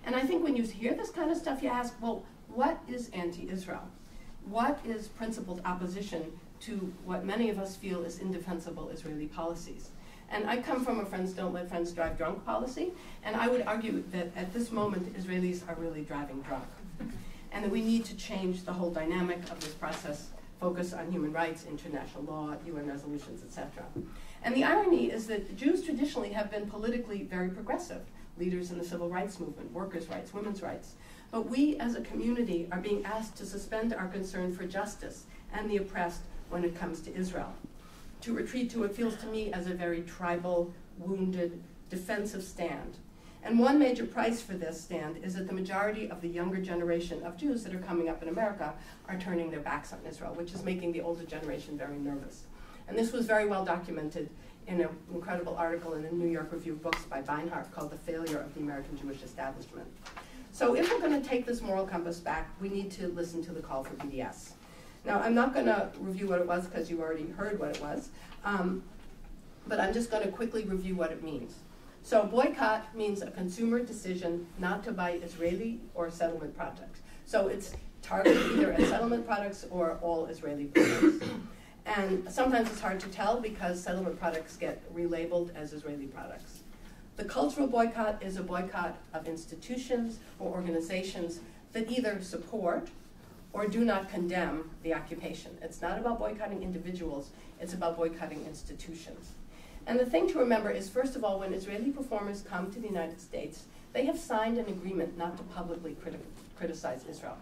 And I think when you hear this kind of stuff, you ask, well, what is anti-Israel? What is principled opposition to what many of us feel is indefensible Israeli policies? And I come from a friends don't let friends drive drunk policy, and I would argue that at this moment, Israelis are really driving drunk. And that we need to change the whole dynamic of this process, focus on human rights, international law, UN resolutions, etc. And the irony is that Jews traditionally have been politically very progressive, leaders in the civil rights movement, workers' rights, women's rights. But we as a community are being asked to suspend our concern for justice and the oppressed when it comes to Israel, to retreat to what feels to me as a very tribal, wounded, defensive stand. And one major price for this stand is that the majority of the younger generation of Jews that are coming up in America are turning their backs on Israel, which is making the older generation very nervous. And this was very well documented in an incredible article in the New York Review of Books by Beinhart called The Failure of the American Jewish Establishment. So if we're going to take this moral compass back, we need to listen to the call for BDS. Now, I'm not going to review what it was because you already heard what it was, but I'm just going to quickly review what it means. So boycott means a consumer decision not to buy Israeli or settlement products. So it's targeted either at settlement products or all Israeli products. And sometimes it's hard to tell because settlement products get relabeled as Israeli products. The cultural boycott is a boycott of institutions or organizations that either support or do not condemn the occupation. It's not about boycotting individuals, it's about boycotting institutions. And the thing to remember is, first of all, when Israeli performers come to the United States, they have signed an agreement not to publicly criticize Israel.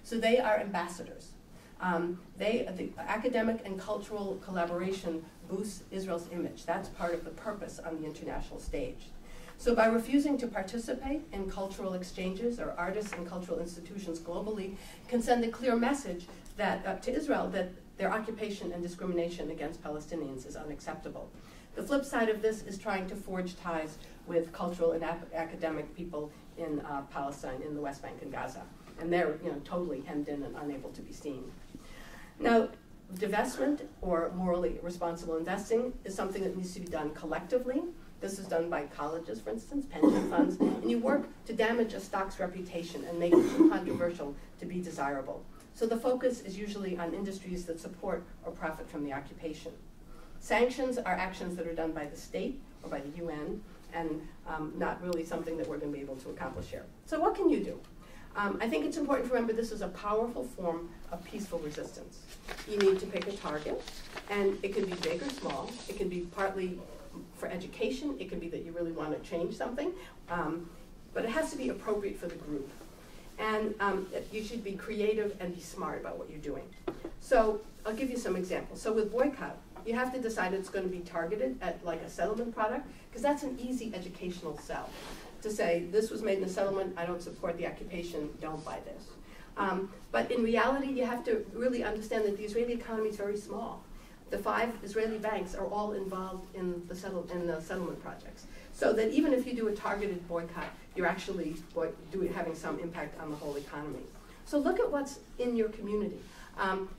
So they are ambassadors. The academic and cultural collaboration boosts Israel's image. That's part of the purpose on the international stage. So by refusing to participate in cultural exchanges, or artists and cultural institutions globally can send a clear message that, to Israel that their occupation and discrimination against Palestinians is unacceptable. The flip side of this is trying to forge ties with cultural and academic people in Palestine, in the West Bank and Gaza. And they're totally hemmed in and unable to be seen. Now, divestment or morally responsible investing is something that needs to be done collectively. This is done by colleges, for instance, pension funds, and you work to damage a stock's reputation and make it too controversial to be desirable. So the focus is usually on industries that support or profit from the occupation. Sanctions are actions that are done by the state or by the UN, and not really something that we're going to be able to accomplish here. So what can you do? I think it's important to remember this is a powerful form of peaceful resistance. You need to pick a target, and it can be big or small. It can be partly for education. It can be that you really want to change something, but it has to be appropriate for the group. And you should be creative and be smart about what you're doing. So I'll give you some examples. So with boycott, you have to decide it's going to be targeted at like a settlement product, because that's an easy educational sell. To say, this was made in a settlement, I don't support the occupation, don't buy this. But in reality, you have to really understand that the Israeli economy is very small. The 5 Israeli banks are all involved in the settlement projects. So that even if you do a targeted boycott, you're actually having some impact on the whole economy. So look at what's in your community.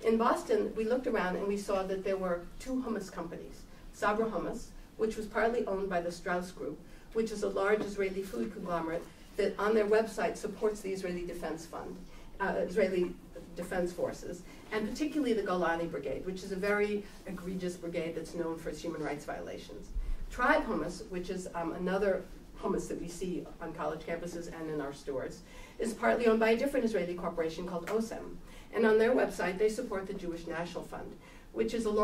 In Boston, we looked around and we saw that there were 2 hummus companies. Sabra Hummus, which was partly owned by the Strauss Group, which is a large Israeli food conglomerate that on their website supports the Israeli Defense Fund, Israeli Defense Forces, and particularly the Golani Brigade, which is a very egregious brigade that's known for its human rights violations. Tribe Hummus, which is another hummus that we see on college campuses and in our stores, is partly owned by a different Israeli corporation called OSEM. And on their website, they support the Jewish National Fund, which is an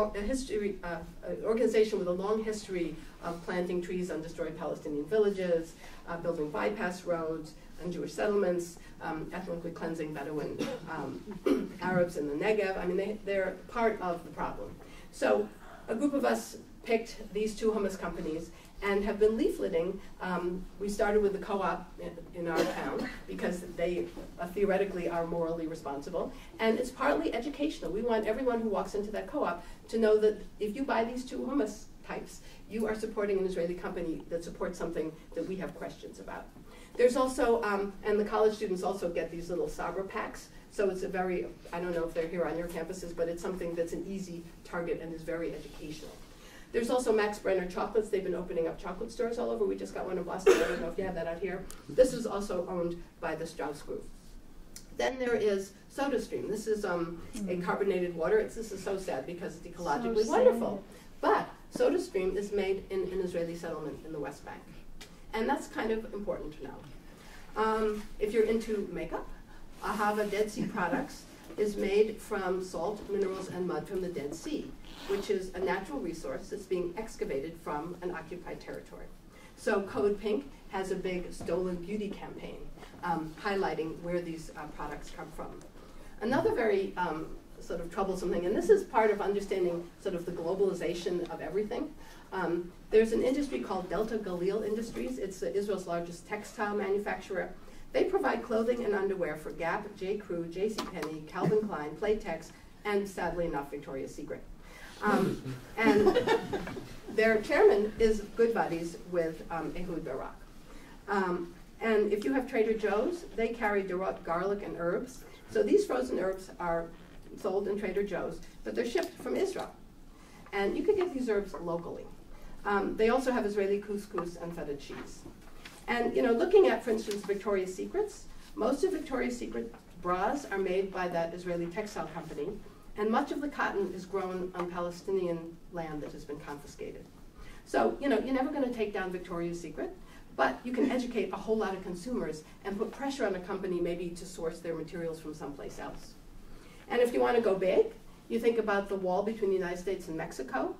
organization with a long history of planting trees on destroyed Palestinian villages, building bypass roads and Jewish settlements, ethnically cleansing Bedouin Arabs in the Negev. I mean, they're part of the problem. So a group of us picked these 2 hummus companies and have been leafleting. We started with the co-op in our town because they theoretically are morally responsible, and it's partly educational. We want everyone who walks into that co-op to know that if you buy these 2 hummus types, you are supporting an Israeli company that supports something that we have questions about. There's also, and the college students also get these little Sabra packs, so it's a very, I don't know if they're here on your campuses, but it's something that's an easy target and is very educational. There's also Max Brenner chocolates. They've been opening up chocolate stores all over. We just got one in Boston. I don't know if you have that out here. This is also owned by the Strauss Group. Then there is SodaStream. This is a carbonated water. This is so sad because it's ecologically wonderful. But SodaStream is made in an Israeli settlement in the West Bank. And that's kind of important to know. If you're into makeup, Ahava Dead Sea Products is made from salt, minerals, and mud from the Dead Sea, which is a natural resource that's being excavated from an occupied territory. So Code Pink has a big Stolen Beauty campaign highlighting where these products come from. Another very sort of troublesome thing, and this is part of understanding sort of the globalization of everything. There's an industry called Delta Galil Industries. It's Israel's largest textile manufacturer. They provide clothing and underwear for Gap, J. Crew, JCPenney, Calvin Klein, Playtex, and sadly enough, Victoria's Secret. And their chairman is good buddies with Ehud Barak. And if you have Trader Joe's, they carry Derot garlic and herbs. So these frozen herbs are sold in Trader Joe's, but they're shipped from Israel. And you can get these herbs locally. They also have Israeli couscous and feta cheese. And looking at, for instance, Victoria's Secrets, most of Victoria's Secret bras are made by that Israeli textile company, and much of the cotton is grown on Palestinian land that has been confiscated. So, you're never going to take down Victoria's Secret, but you can educate a whole lot of consumers and put pressure on a company maybe to source their materials from someplace else. And if you want to go big, you think about the wall between the United States and Mexico.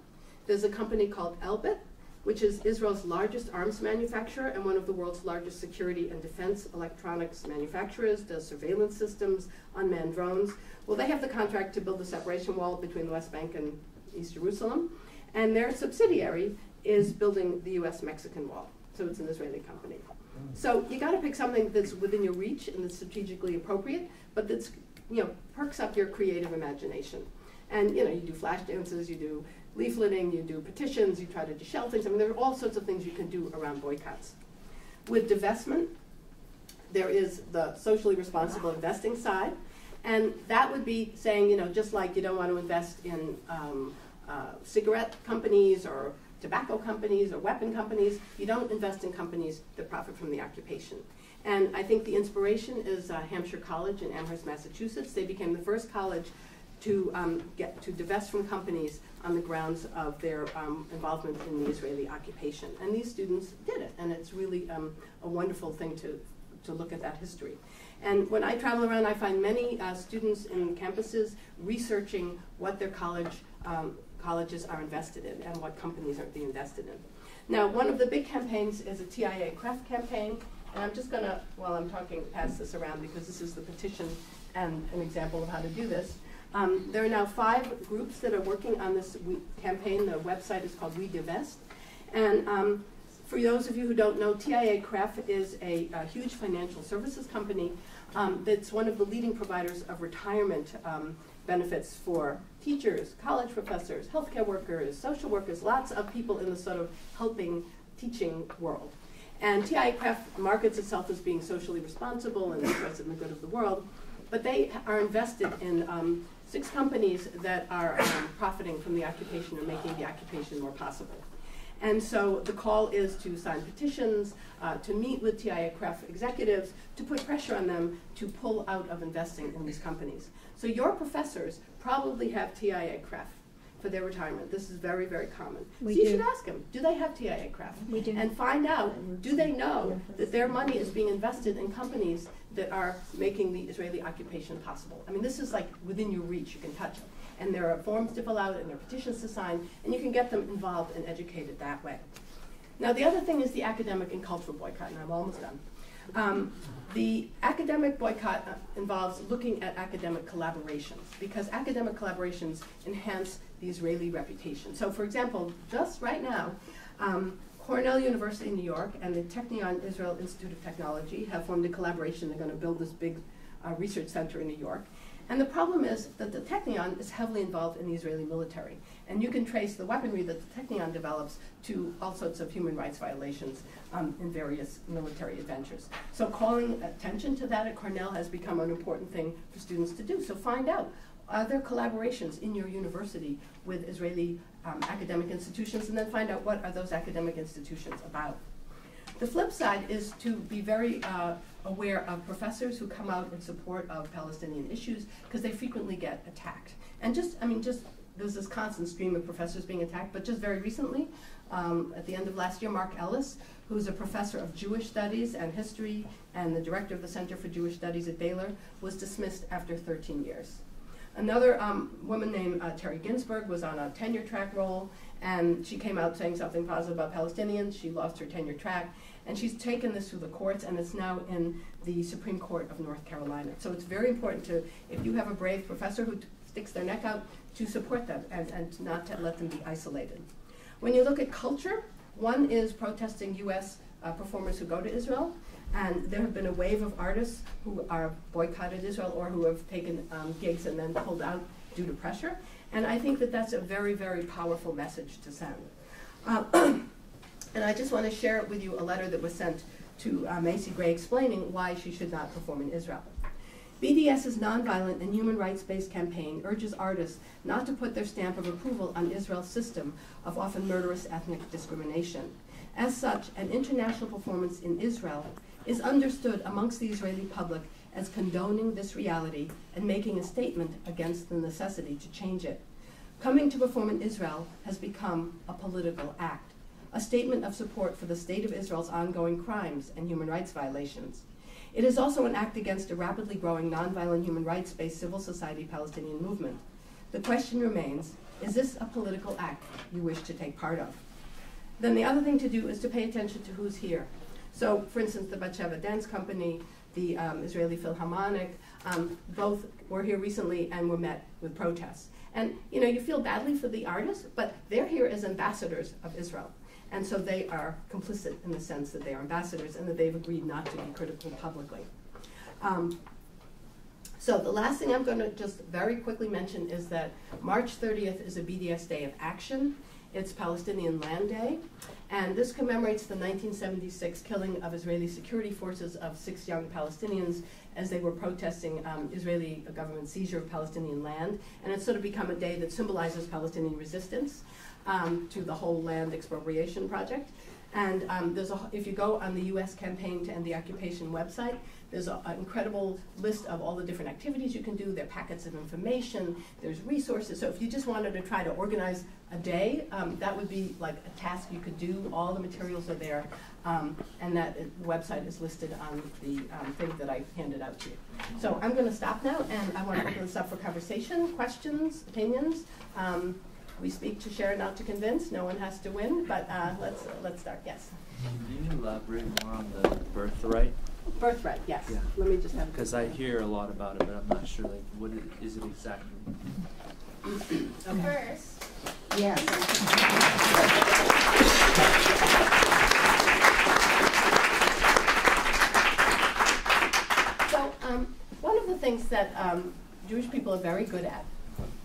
There's a company called Elbit, which is Israel's largest arms manufacturer and one of the world's largest security and defense electronics manufacturers, does surveillance systems, unmanned drones. Well, they have the contract to build the separation wall between the West Bank and East Jerusalem, and their subsidiary is building the US-Mexican wall. So it's an Israeli company. So you got to pick something that's within your reach and that's strategically appropriate, but that's, perks up your creative imagination. And, you do flash dances, you do leafleting, you do petitions, you try to shell things. I mean, there are all sorts of things you can do around boycotts. With divestment, there is the socially responsible investing side, and that would be saying, just like you don't want to invest in cigarette companies or tobacco companies or weapon companies, you don't invest in companies that profit from the occupation. And I think the inspiration is Hampshire College in Amherst, Massachusetts. They became the first college to get to divest from companies on the grounds of their involvement in the Israeli occupation. And these students did it, and it's really a wonderful thing to look at that history. And when I travel around, I find many students in campuses researching what their colleges are invested in and what companies are being invested in. Now, one of the big campaigns is a TIA CREF campaign, and I'm just going to, while I'm talking, pass this around because this is the petition and an example of how to do this. There are now 5 groups that are working on this campaign. The website is called We Divest. And for those of you who don't know, TIA CREF is a huge financial services company that's one of the leading providers of retirement benefits for teachers, college professors, healthcare workers, social workers, lots of people in the sort of helping teaching world. And TIA CREF markets itself as being socially responsible and interested in the good of the world, but they are invested in 6 companies that are profiting from the occupation and making the occupation more possible. And so the call is to sign petitions, to meet with TIA CREF executives, to put pressure on them to pull out of investing in these companies. So your professors probably have TIA CREF for their retirement. This is very, very common. So you should ask them, do they have TIA CREF? We do. And find out, do they know that their money is being invested in companies that are making the Israeli occupation possible? I mean, this is like within your reach, you can touch it. And there are forms to fill out and there are petitions to sign, and you can get them involved and educated that way. Now, the other thing is the academic and cultural boycott, and I'm almost done. The academic boycott involves looking at academic collaborations, because academic collaborations enhance the Israeli reputation. So, for example, just right now, Cornell University in New York and the Technion Israel Institute of Technology have formed a collaboration. They're going to build this big research center in New York. And the problem is that the Technion is heavily involved in the Israeli military. And you can trace the weaponry that the Technion develops to all sorts of human rights violations in various military adventures. So calling attention to that at Cornell has become an important thing for students to do. So find out, are there collaborations in your university with Israeli academic institutions, and then find out what are those academic institutions about. The flip side is to be very aware of professors who come out in support of Palestinian issues, because they frequently get attacked. And there's this constant stream of professors being attacked, but just very recently, at the end of last year, Mark Ellis, who's a professor of Jewish studies and history and the director of the Center for Jewish Studies at Baylor, was dismissed after 13 years. Another woman named Terry Ginsberg was on a tenure track role, and she came out saying something positive about Palestinians. She lost her tenure track, and she's taken this through the courts, and it's now in the Supreme Court of North Carolina. So it's very important to, if you have a brave professor who sticks their neck out, to support them and not to let them be isolated. When you look at culture, one is protesting US performers who go to Israel, and there have been a wave of artists who are boycotted Israel or who have taken gigs and then pulled out due to pressure. And I think that that's a very, very powerful message to send. And I just want to share with you a letter that was sent to Macy Gray explaining why she should not perform in Israel. BDS's nonviolent and human rights-based campaign urges artists not to put their stamp of approval on Israel's system of often murderous ethnic discrimination. As such, an international performance in Israel is understood amongst the Israeli public as condoning this reality and making a statement against the necessity to change it. Coming to perform in Israel has become a political act, a statement of support for the state of Israel's ongoing crimes and human rights violations. It is also an act against a rapidly growing nonviolent human rights-based civil society Palestinian movement. The question remains, is this a political act you wish to take part of? Then the other thing to do is to pay attention to who's here. So, for instance, the Batsheva Dance Company, the Israeli Philharmonic, both were here recently and were met with protests. And you feel badly for the artists, but they're here as ambassadors of Israel. And so they are complicit in the sense that they are ambassadors and that they've agreed not to be critical publicly. So the last thing I'm going to just very quickly mention is that March 30th is a BDS Day of Action. It's Palestinian Land Day, and this commemorates the 1976 killing of Israeli security forces of 6 young Palestinians as they were protesting Israeli government seizure of Palestinian land. And it's sort of become a day that symbolizes Palestinian resistance to the whole land expropriation project. And if you go on the US Campaign to End the Occupation website, there's an incredible list of all the different activities you can do. There are packets of information, there's resources. So if you just wanted to try to organize a day, that would be like a task you could do. All the materials are there, and that website is listed on the thing that I handed out to you. So I'm going to stop now, and I want to open this up for conversation, questions, opinions. We speak to share, not to convince. No one has to win, but let's start. Yes. Can you elaborate more on the birthright? Birthright, yes. Yeah. Let me just have. Because I hear a lot about it, but I'm not sure. Like, what is it exactly? First, Yes. So one of the things that Jewish people are very good at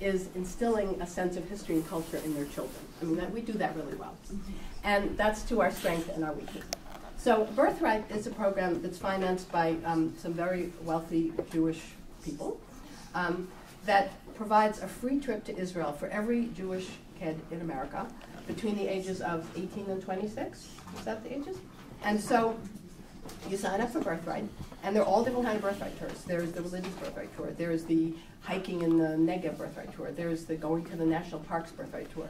is instilling a sense of history and culture in their children. I mean, we do that really well. And that's to our strength and our weakness. So Birthright is a program that's financed by some very wealthy Jewish people that provides a free trip to Israel for every Jewish kid in America between the ages of 18 and 26. Is that the ages? And so you sign up for Birthright, and there are all different kinds of Birthright tours. There's the religious Birthright tour. There's the hiking in the Negev Birthright tour. There's the going to the national parks Birthright tour.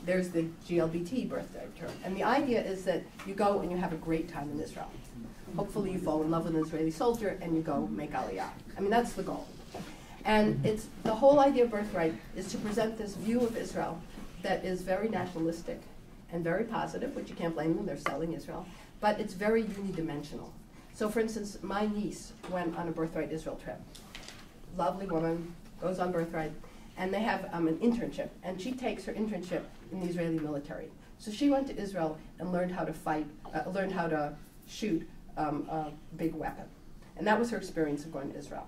There's the GLBT Birthright tour. And the idea is that you go and you have a great time in Israel. Hopefully you fall in love with an Israeli soldier and you go make Aliyah. I mean, that's the goal. And it's the whole idea of Birthright is to present this view of Israel that is very nationalistic and very positive, which you can't blame them, they're selling Israel, but it's very unidimensional. So for instance, my niece went on a Birthright Israel trip. Lovely woman, goes on Birthright, and they have an internship, and she takes her internship in the Israeli military. So she went to Israel and learned how to fight, learned how to shoot a big weapon. And that was her experience of going to Israel.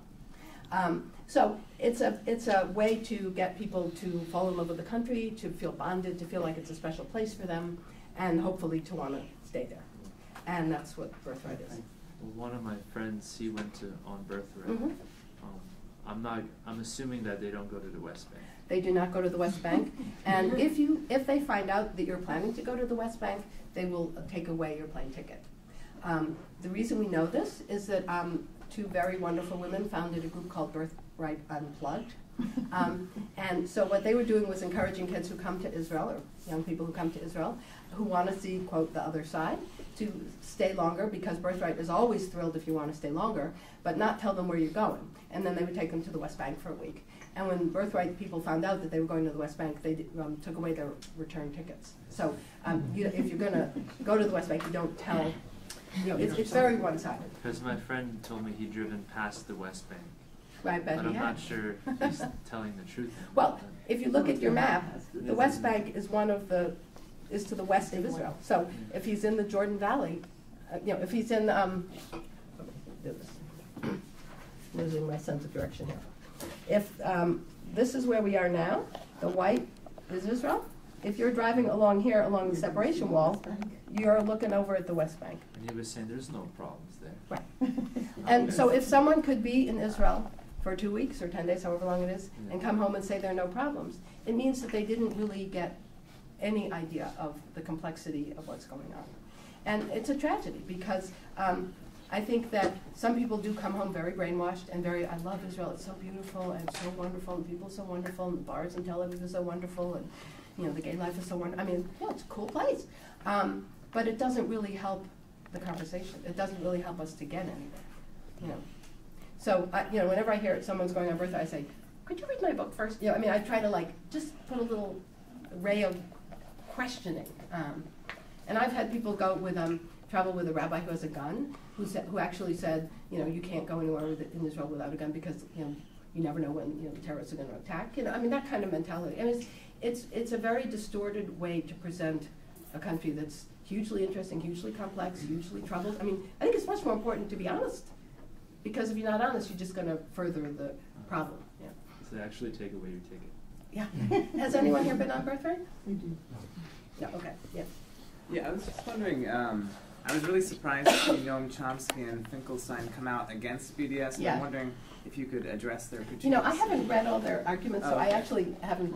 So it's a way to get people to fall in love with the country, to feel bonded, to feel like it's a special place for them, and hopefully to want to stay there. And that's what Birthright is. Well, one of my friends, he went on Birthright. Mm-hmm. I'm assuming that they don't go to the West Bank. They do not go to the West Bank. And if they find out that you're planning to go to the West Bank, they will take away your plane ticket. The reason we know this is that two very wonderful women founded a group called Birthright Unplugged. And so what they were doing was encouraging kids who come to Israel, or young people who come to Israel, who want to see, quote, the other side, to stay longer, because Birthright is always thrilled if you want to stay longer, but not tell them where you're going. And then they would take them to the West Bank for a week. And when Birthright people found out that they were going to the West Bank, they took away their return tickets. So if you're going to go to the West Bank, you don't tell, it's very one-sided. Because my friend told me he'd driven past the West Bank. I bet but he I'm had. not sure if he's telling the truth. Well, if you look at your map, the West Bank is is to the west of Israel. So if he's in the Jordan Valley, if he's in, losing my sense of direction here. If this is where we are now, the white is Israel. If you're driving along here, along the separation wall, you're looking over at the West Bank. And he was saying there's no problems there. Right. And so if someone could be in Israel for 2 weeks or 10 days, however long it is, and come home and say there are no problems, it means that they didn't really get any idea of the complexity of what's going on. And it's a tragedy, because I think that some people do come home very brainwashed and I love Israel, it's so beautiful and so wonderful, and people are so wonderful, and the bars in Tel Aviv are so wonderful, and the gay life is so wonderful. I mean, it's a cool place. But it doesn't really help the conversation. It doesn't really help us to get anywhere. So, whenever I hear someone's going on birthday, I say, could you read my book first? I try to just put a little ray of questioning. And I've had people go with, travel with a rabbi who has a gun, who actually said, you can't go anywhere in Israel without a gun, because, you never know when, the terrorists are going to attack. That kind of mentality. And it's a very distorted way to present a country that's hugely interesting, hugely complex, hugely troubled. I think it's much more important to be honest, because if you're not honest, you're just going to further the problem. Yeah. So they actually take away your ticket. Yeah. Has anyone here been on Birthright? We do. Yeah. Okay. Yeah. Yeah, I was just wondering. I was really surprised to see Noam Chomsky and Finkelstein come out against BDS. And I'm wondering if you could address their critiques. I haven't read all their arguments, so I actually haven't.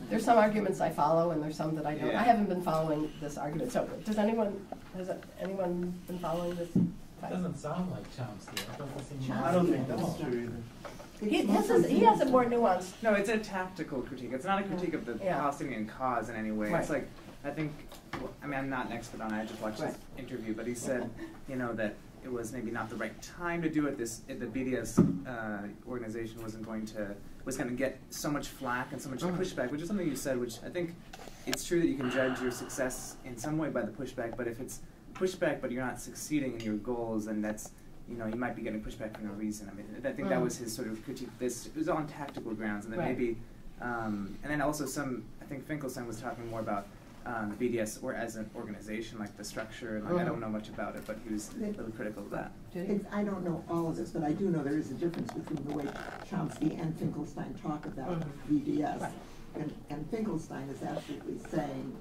There's some arguments I follow, and there's some that I don't. Yeah. I haven't been following this argument. So, has anyone been following this? It doesn't sound like Chomsky. I don't think that's true either. He has a more nuanced. No, it's a tactical critique. It's not a critique of the Palestinian cause in any way. Right. It's like, I think, I'm not an expert on it. I just watched this interview, but he said, that it was maybe not the right time to do it. The BDS organization was going to get so much flack and so much pushback, which is something you said, which I think it's true that you can judge your success in some way by the pushback, but if it's pushback but you're not succeeding in your goals, then that's, you might be getting pushback for no reason. I think that was his sort of critique. It was on tactical grounds, and then maybe, and then also I think Finkelstein was talking more about the BDS or as an organization, like the structure, and I don't know much about it, but he was a little critical of that. I don't know all of this, but I do know there is a difference between the way Chomsky and Finkelstein talk about BDS. Right. And Finkelstein is absolutely saying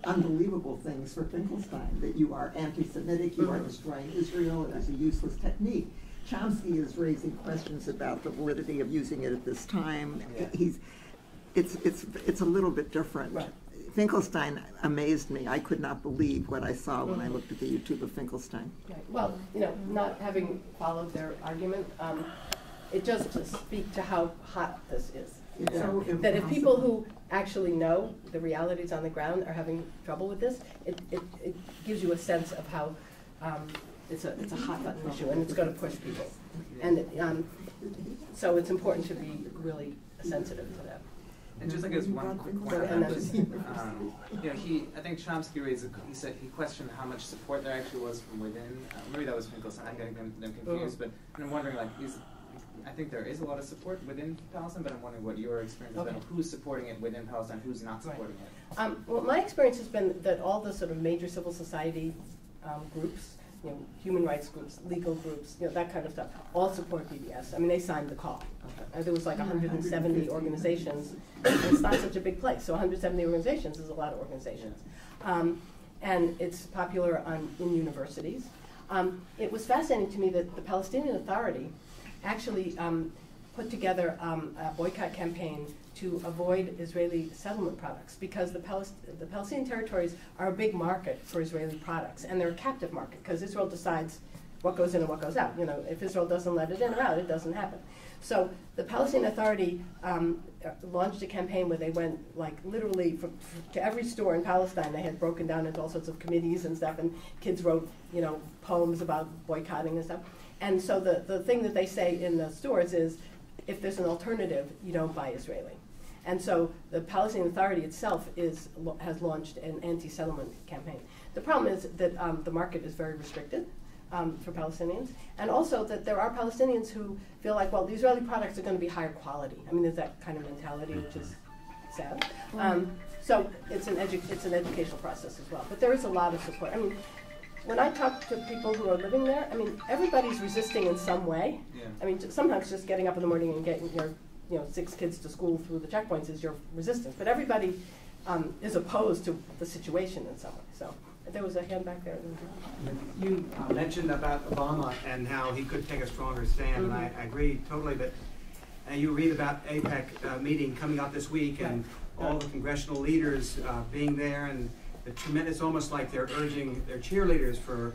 unbelievable things for Finkelstein, that you are anti-Semitic, you are destroying Israel, it is a useless technique. Chomsky is raising questions about the validity of using it at this time. Yeah. It's a little bit different. Right. Finkelstein amazed me. I could not believe what I saw when I looked at the YouTube of Finkelstein. Right. Well, not having followed their argument, it just to speak to how hot this is. That if people who actually know the realities on the ground are having trouble with this, it gives you a sense of how it's a hot button issue, and it's going to push people. And so it's important to be really sensitive to that. And just as one quick point on that, I think Chomsky he questioned how much support there actually was from within. Maybe that was Finkelstein. I'm getting them confused, but I'm wondering, I think there is a lot of support within Palestine, but I'm wondering what your experience has been. Who's supporting it within Palestine? Who's not supporting it? Well, my experience has been that all the sort of major civil society groups, human rights groups, legal groups, that kind of stuff, all support BDS. They signed the call. There was 170 organizations. It's not such a big place, so 170 organizations is a lot of organizations. And it's popular in universities. It was fascinating to me that the Palestinian Authority actually put together a boycott campaign to avoid Israeli settlement products, because the Palestinian territories are a big market for Israeli products, and they're a captive market because Israel decides what goes in and what goes out. You know, if Israel doesn't let it in or out, it doesn't happen. So the Palestinian Authority launched a campaign where they went, like, literally to every store in Palestine. They had broken down into all sorts of committees and stuff, and kids wrote, you know, poems about boycotting and stuff. And so the thing that they say in the stores is, if there's an alternative, you don't buy Israeli. And so the Palestinian Authority itself has launched an anti-settlement campaign. The problem is that the market is very restricted for Palestinians, and also that there are Palestinians who feel like, well, the Israeli products are going to be higher quality. I mean, there's that kind of mentality, which is sad. So it's an educational process as well. But there is a lot of support. I mean, when I talk to people who are living there, I mean, everybody's resisting in some way. Yeah. I mean, sometimes just getting up in the morning and getting your 6 kids to school through the checkpoints is your resistance. But everybody is opposed to the situation in some way. So there was a hand back there. You mentioned about Obama and how he could take a stronger stand, and I agree totally. But you read about AIPAC meeting coming up this week, and all the congressional leaders being there, and the tremendous, almost like they're urging their cheerleaders for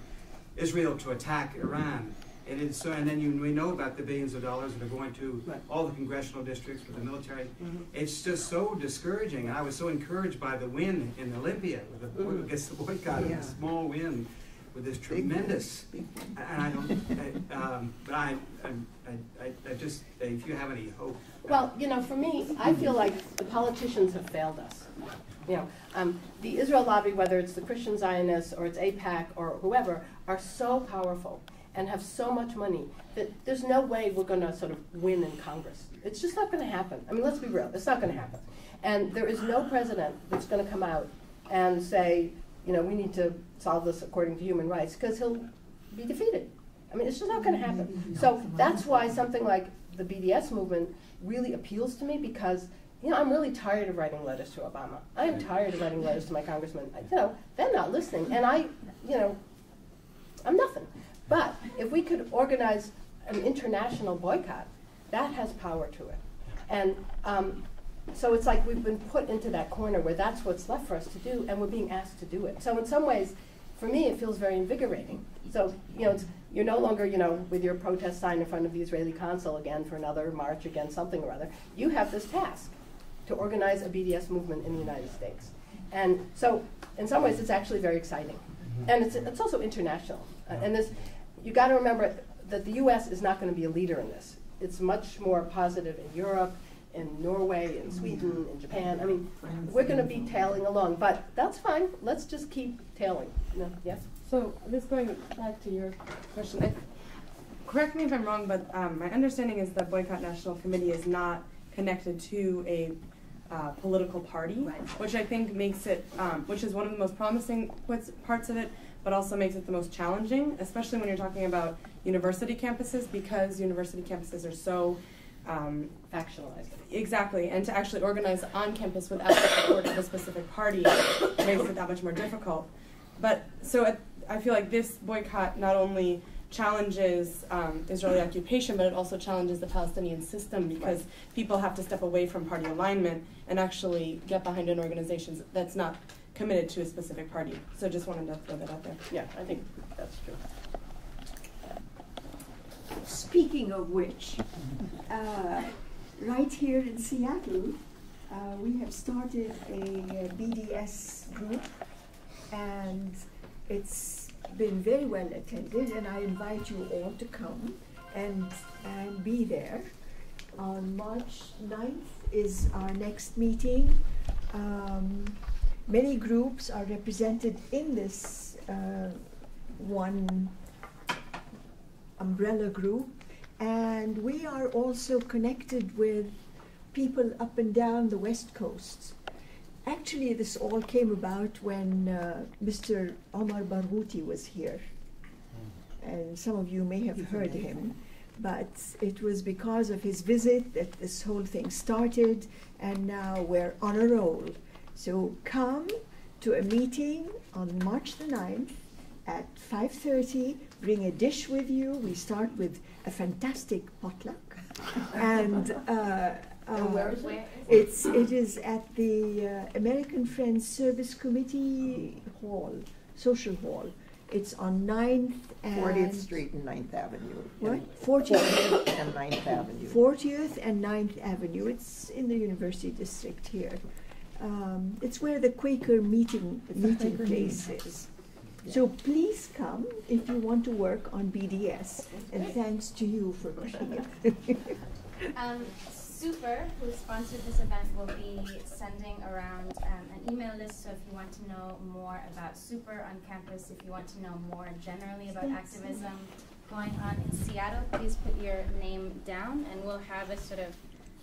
Israel to attack Iran. It is so, and then we know about the billions of dollars that are going to all the congressional districts for the military. It's just so discouraging. And I was so encouraged by the win in Olympia with the, against the boycott, a small win with this tremendous. And I don't, but I just, if you have any hope. Well, you know, for me, I feel like the politicians have failed us. You know, the Israel lobby, whether it's the Christian Zionists or it's AIPAC or whoever, are so powerful and have so much money that there's no way we're going to sort of win in Congress. It's just not going to happen. I mean, let's be real. It's not going to happen. And there is no president that's going to come out and say, you know, we need to solve this according to human rights, because he'll be defeated. I mean, it's just not going to happen. So that's why something like the BDS movement really appeals to me, because, you know, I'm really tired of writing letters to Obama. I am tired of writing letters to my congressmen. You know, they're not listening. And I'm nothing. But if we could organize an international boycott, that has power to it. And so it's like we've been put into that corner where that's what's left for us to do, and we're being asked to do it. So in some ways, for me, it feels very invigorating. So, you know, you're no longer, you know, with your protest sign in front of the Israeli consul again for another march against something or other. You have this task to organize a BDS movement in the United States. And so in some ways, it's actually very exciting. And it's also international. And this, you got to remember that the U.S. is not going to be a leader in this. It's much more positive in Europe, in Norway, in Sweden, in Japan. I mean, we're going to be tailing along, but that's fine. Let's just keep tailing. No? Yes? So, this going back to your question, correct me if I'm wrong, but my understanding is that Boycott National Committee is not connected to a political party, which I think makes it, which is one of the most promising parts of it, but also makes it the most challenging, especially when you're talking about university campuses, because university campuses are so factionalized. Exactly, and to actually organize on campus without the support of a specific party makes it that much more difficult. But so I feel like this boycott not only challenges Israeli occupation, but it also challenges the Palestinian system, because people have to step away from party alignment and actually get behind an organization that's not committed to a specific party. So just wanted to throw that out there. Yeah, I think that's true. Speaking of which, right here in Seattle, we have started a BDS group, and it's been very well attended, and I invite you all to come and be there. On March 9th is our next meeting. Many groups are represented in this one umbrella group, and we are also connected with people up and down the West Coast. Actually, this all came about when Mr. Omar Barghouti was here, and some of you may have heard him, but it was because of his visit that this whole thing started, and now we're on a roll. So come to a meeting on March the 9th at 5:30. Bring a dish with you. We start with a fantastic potluck, and where is it? it is at the American Friends Service Committee Hall, Social Hall. It's on 9th and 40th Street and 9th Avenue. What? 40th and 9th Avenue. 40th and 9th Avenue. It's in the University District here. It's where the Quaker meeting place is. So please come if you want to work on BDS. And thanks to you for pushing it. Super, who sponsored this event, will be sending around an email list. So if you want to know more about Super on campus, if you want to know more generally about activism going on in Seattle, please put your name down, and we'll have a sort of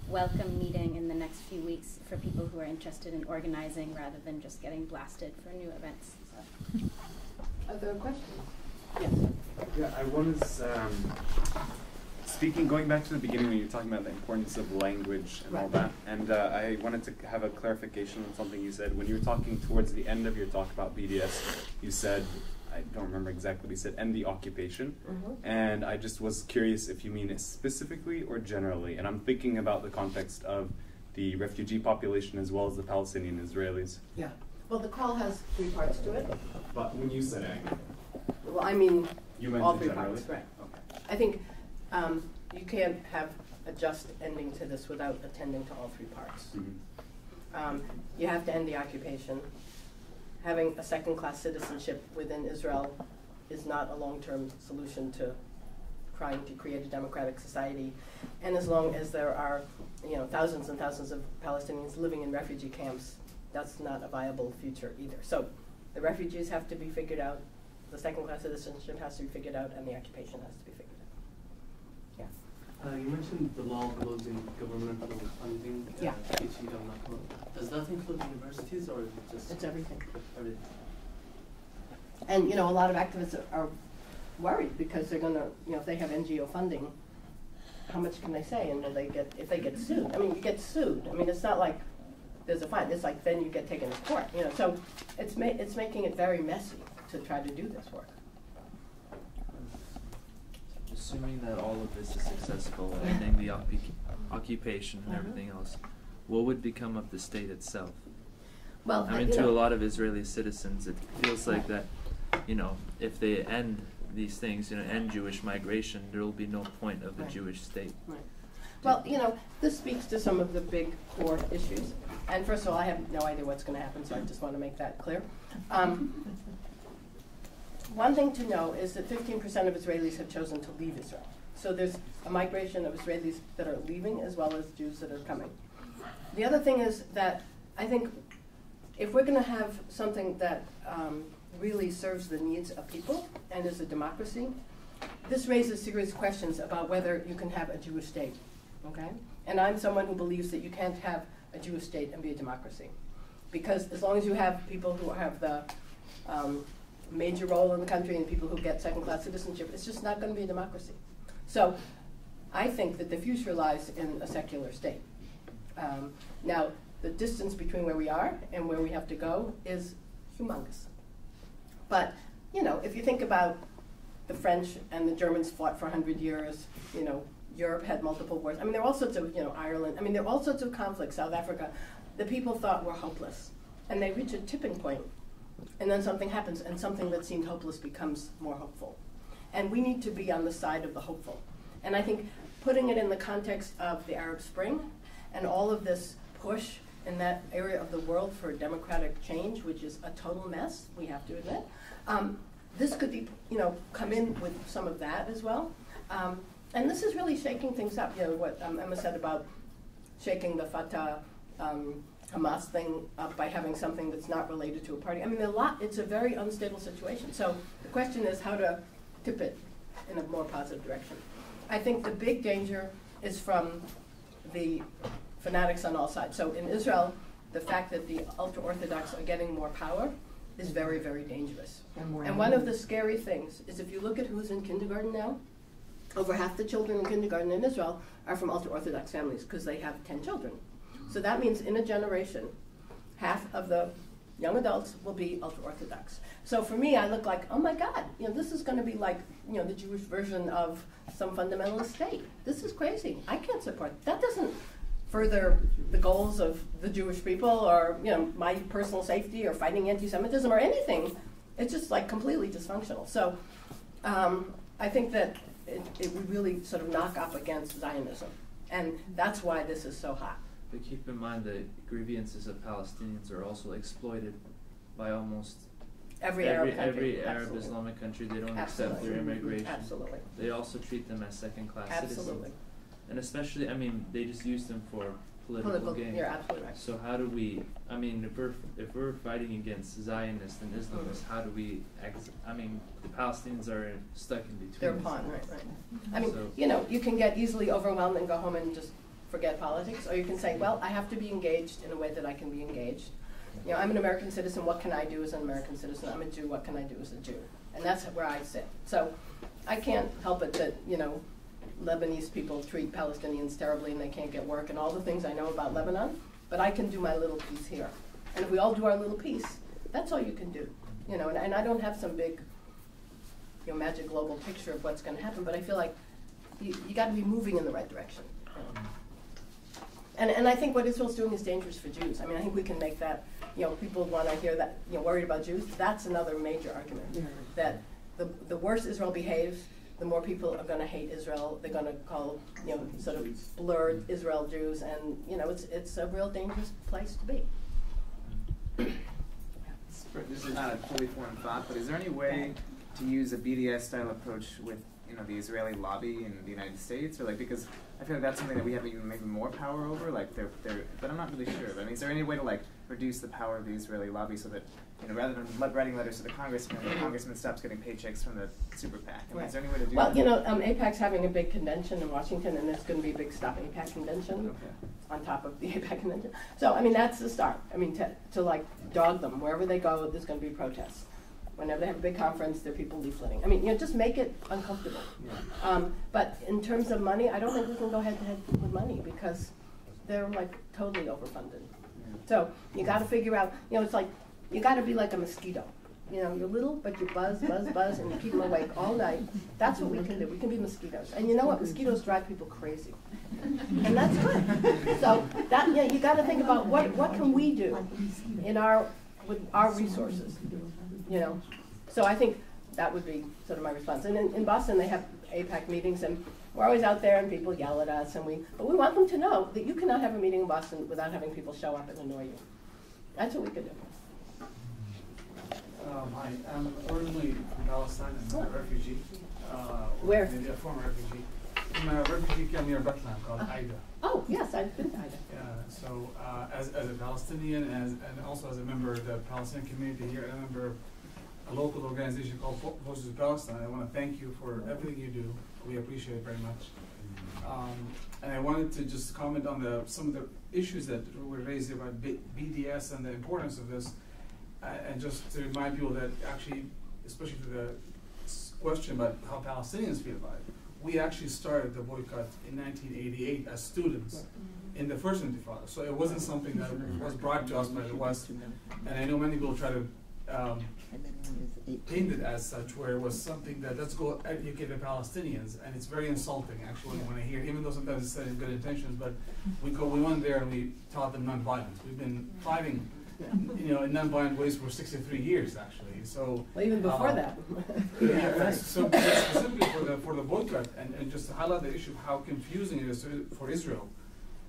welcome meeting in the next few weeks for people who are interested in organizing rather than just getting blasted for new events. So. Other questions? Yes. Yeah, I was going back to the beginning when you were talking about the importance of language and all that, and I wanted to have a clarification on something you said. When you were talking towards the end of your talk about BDS, you said, I don't remember exactly what you said, end the occupation, and I just was curious if you mean it specifically or generally, and I'm thinking about the context of the refugee population as well as the Palestinian Israelis. Yeah. Well, the call has 3 parts to it. But when you said end, Well, I mean, you meant all it 3 generally? parts, right. Okay. I think you can't have a just ending to this without attending to all 3 parts. You have to end the occupation. Having a second-class citizenship within Israel is not a long-term solution to trying to create a democratic society. And as long as there are, thousands and thousands of Palestinians living in refugee camps, that's not a viable future either. So the refugees have to be figured out, the second-class citizenship has to be figured out, and the occupation has to be figured out. Yeah. You mentioned the law closing governmental funding. Yeah. Does that include universities or is it just? It's everything. Everything. And a lot of activists are worried because they're gonna, if they have NGO funding, how much can they say? And if they get sued? I mean, you get sued. I mean, it's not like there's a fine. It's like then you get taken to court. So it's making it very messy to try to do this work. Assuming that all of this is successful, ending the occupation and everything else, what would become of the state itself? Well, I mean, to a lot of Israeli citizens, it feels like that, if they end these things, end Jewish migration, there will be no point of the Jewish state. Right. Well, this speaks to some of the big core issues. And first of all, I have no idea what's going to happen, so I just want to make that clear. One thing to know is that 15% of Israelis have chosen to leave Israel. So there's a migration of Israelis that are leaving as well as Jews that are coming. The other thing is that I think if we're going to have something that really serves the needs of people and is a democracy, this raises serious questions about whether you can have a Jewish state. Okay? And I'm someone who believes that you can't have a Jewish state and be a democracy. Because as long as you have people who have the major role in the country and people who get second-class citizenship, it's just not going to be a democracy. So I think that the future lies in a secular state. Now, the distance between where we are and where we have to go is humongous. But, if you think about the French and the Germans fought for 100 years, Europe had multiple wars. I mean, there are all sorts of, Ireland. I mean, there are all sorts of conflicts, South Africa. The people thought were hopeless. And they reach a tipping point, and then something happens, and something that seemed hopeless becomes more hopeful. And we need to be on the side of the hopeful. And I think putting it in the context of the Arab Spring and all of this push in that area of the world for democratic change, which is a total mess, we have to admit, this could be, come in with some of that as well. And this is really shaking things up. What Emma said about shaking the Fatah Hamas thing up by having something that's not related to a party. I mean, it's a very unstable situation. So the question is how to tip it in a more positive direction. I think the big danger is from the fanatics on all sides. So in Israel, the fact that the ultra-Orthodox are getting more power is very, very dangerous. And one of the scary things is if you look at who's in kindergarten now, over half the children in kindergarten in Israel are from ultra-Orthodox families because they have 10 children. So that means in a generation, half of the young adults will be ultra-Orthodox. So for me, I look like, oh my God, this is going to be like, the Jewish version of some fundamentalist state. This is crazy. I can't support that. Doesn't further the goals of the Jewish people, or my personal safety, or fighting anti-Semitism, or anything. It's just like completely dysfunctional. So I think that it would really sort of knock up against Zionism, and that's why this is so hot. But keep in mind the grievances of Palestinians are also exploited by almost every Arab country. Arab Islamic country. They don't accept their immigration. Absolutely. They also treat them as second-class Absolutely. citizens. And especially, they just use them for political gain. You're absolutely right. So how do we, if we're fighting against Zionists and Islamists, how do we, the Palestinians are stuck in between. They're a pawn, right. You can get easily overwhelmed and go home and just forget politics, or you can say, well, I have to be engaged in a way that I can be engaged. I'm an American citizen, what can I do as an American citizen? I'm a Jew, what can I do as a Jew? And that's where I sit. So I can't help it that, Lebanese people treat Palestinians terribly and they can't get work and all the things I know about Lebanon, but I can do my little piece here. And if we all do our little piece, that's all you can do. And I don't have some big, magic global picture of what's going to happen, but I feel like you got to be moving in the right direction. And I think what Israel's doing is dangerous for Jews. I think we can make that, people want to hear that, worried about Jews. That's another major argument, that the worse Israel behaves, the more people are going to hate Israel. They're going to call, sort of blurred Israel Jews, and it's a real dangerous place to be. This is not a totally foreign thought, but is there any way to use a BDS-style approach with the Israeli lobby in the United States, or because I feel like that's something that we have even maybe more power over. But I'm not really sure. But is there any way to reduce the power of the Israeli lobby so that rather than writing letters to the congressman stops getting paychecks from the super PAC? Is there any way to do that? Well, AIPAC's having a big convention in Washington, and there's going to be a big Stop AIPAC convention on top of the AIPAC convention. So that's the start. To dog them wherever they go, there's going to be protests. Whenever they have a big conference, there are people leafleting. Just make it uncomfortable. Yeah. But in terms of money, I don't think we can go head-to-head with money because they're totally overfunded. Yeah. So you got to figure out. It's like you got to be like a mosquito. You're little, but you buzz, buzz, buzz, and you keep them awake all night. That's what we can do. We can be mosquitoes. And you know what? Mosquitoes drive people crazy, and that's good. So you got to think about what can we do with our resources. So I think that would be sort of my response. And in Boston, they have AIPAC meetings, and we're always out there, and people yell at us, but we want them to know that you cannot have a meeting in Boston without having people show up and annoy you. That's what we could do. Hi, I'm originally from Palestine. I'm a refugee. Where? Maybe a former refugee. I'm a refugee camp near Bethlehem called Aida. Oh, yes, I've been to Aida. Yeah, so as a Palestinian and also as a member of the Palestinian community here, and a member of a local organization called Voices of Palestine, I want to thank you for everything you do. We appreciate it very much. And I wanted to just comment on some of the issues that were raised about BDS and the importance of this, and just to remind people that actually, especially for the question about how Palestinians feel about it, we actually started the boycott in 1988 as students in the first Intifada. So it wasn't something that was brought to us by the West. And I know many people try to paint it as such, where it was something that let's go educate the Palestinians, and it's very insulting actually when I hear, even though sometimes it's said in good intentions, but we went there and we taught them nonviolence. We've been fighting, in nonviolent ways for 63 years actually. So even before that. Yeah, right. So specifically for the boycott, and just to highlight the issue of how confusing it is for Israel.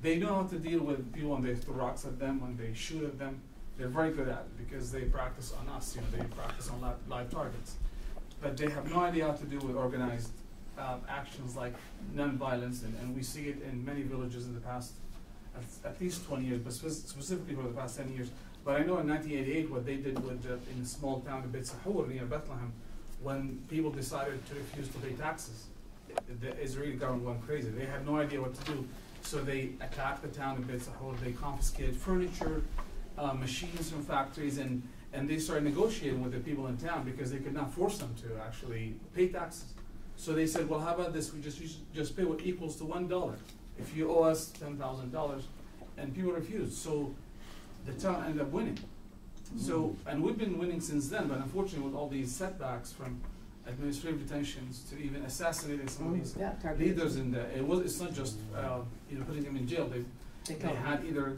They know how to deal with people when they throw rocks at them, when they shoot at them. They're very good at it because they practice on us. They practice on live targets. But they have no idea how to deal with organized actions like nonviolence, and we see it in many villages in the past, at least 20 years, but specifically for the past 10 years. But I know in 1988 what they did in a small town of Beit Sahur near Bethlehem, when people decided to refuse to pay taxes. The Israeli government went crazy. They had no idea what to do. So they attacked the town of Beit Sahur. They confiscated furniture, machines from factories, and they started negotiating with the people in town because they could not force them to actually pay taxes. So they said, well, how about this? We just pay what equals to $1. If you owe us $10,000, and people refused. So the town ended up winning. So, and we've been winning since then, but unfortunately with all these setbacks from administrative detentions to even assassinating some of these leaders in there, it's not just putting them in jail. They had either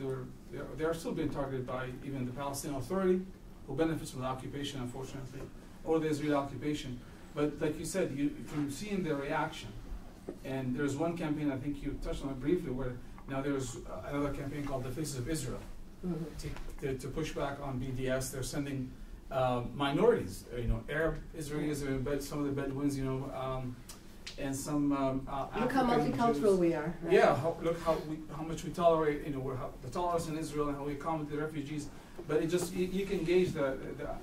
they are still being targeted by even the Palestinian Authority, who benefits from the occupation, unfortunately, or the Israeli occupation. But like you said, from seeing their reaction, and there's one campaign, I think you touched on it briefly, where now there's another campaign called the Faces of Israel, to push back on BDS. They're sending minorities, Arab Israelis, some of the Bedouins, and some look how multicultural Jews. we are. Right? Yeah, look how much we tolerate, the tolerance in Israel and how we accommodate the refugees. But it just, you can gauge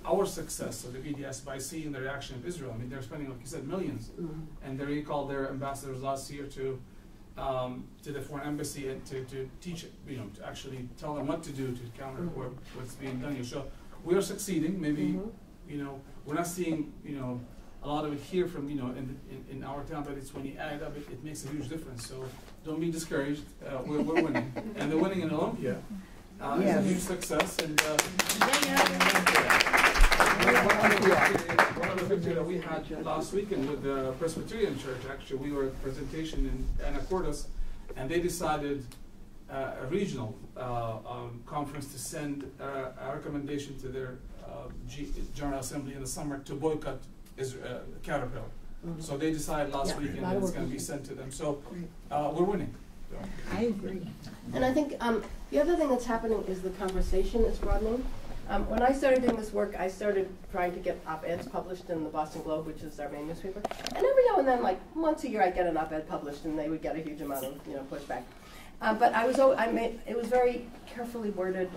our success of the BDS by seeing the reaction of Israel. I mean, they're spending, like you said, millions. And they recalled their ambassadors last year to the foreign embassy and to teach, to actually tell them what to do to counter what's being done here. So we are succeeding. Maybe, we're not seeing, a lot of it here from, in our town, but it's when you add it up, it makes a huge difference. So don't be discouraged. We're winning. And they're winning in Olympia. It's a huge success. And one of the victories that we had last weekend with the Presbyterian Church, actually, we were at a presentation in Anacortes, and they decided a regional conference to send a recommendation to their General Assembly in the summer to boycott Caterpillar. So they decided last weekend that it's going to be sent to them. So we're winning. I agree. And I think the other thing that's happening is the conversation is broadening. When I started doing this work, I started trying to get op-eds published in the Boston Globe, which is our main newspaper. And every now and then, like once a year, I'd get an op-ed published, and they would get a huge amount of pushback. But it was very carefully worded,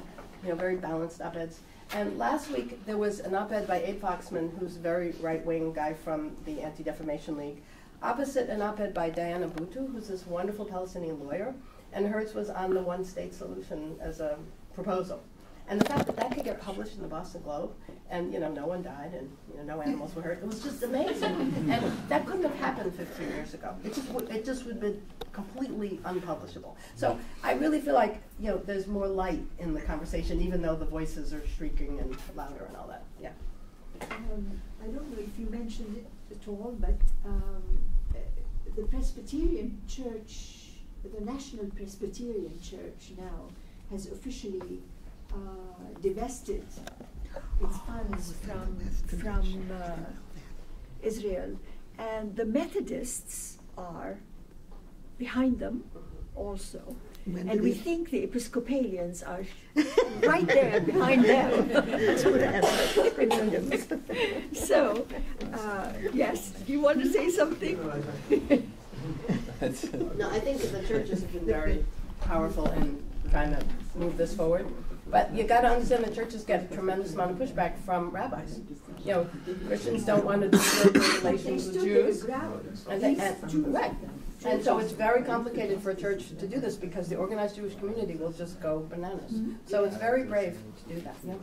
very balanced op-eds. And last week there was an op-ed by Abe Foxman, who's a very right-wing guy from the Anti-Defamation League, opposite an op-ed by Diana Boutou, who's this wonderful Palestinian lawyer, and hers was on the one-state solution as a proposal. And the fact that that could get published in the Boston Globe, and no one died, and no animals were hurt, it was just amazing. And that couldn't have happened 15 years ago. It just would have been completely unpublishable. So I really feel like there's more light in the conversation, even though the voices are shrieking and louder and all that. Yeah. I don't know if you mentioned it at all, but the Presbyterian Church, the National Presbyterian Church now, has officially divested its funds from Israel, and the Methodists are behind them also. And we think the Episcopalians are right there behind them. So, yes, do you want to say something? No, I think the churches have been very powerful in trying to move this forward. But you got to understand the churches get a tremendous amount of pushback from rabbis. Christians don't want to disturb their relations with Jews. And so it's very complicated for a church to do this because the organized Jewish community will just go bananas. So it's very brave to do that. Yeah.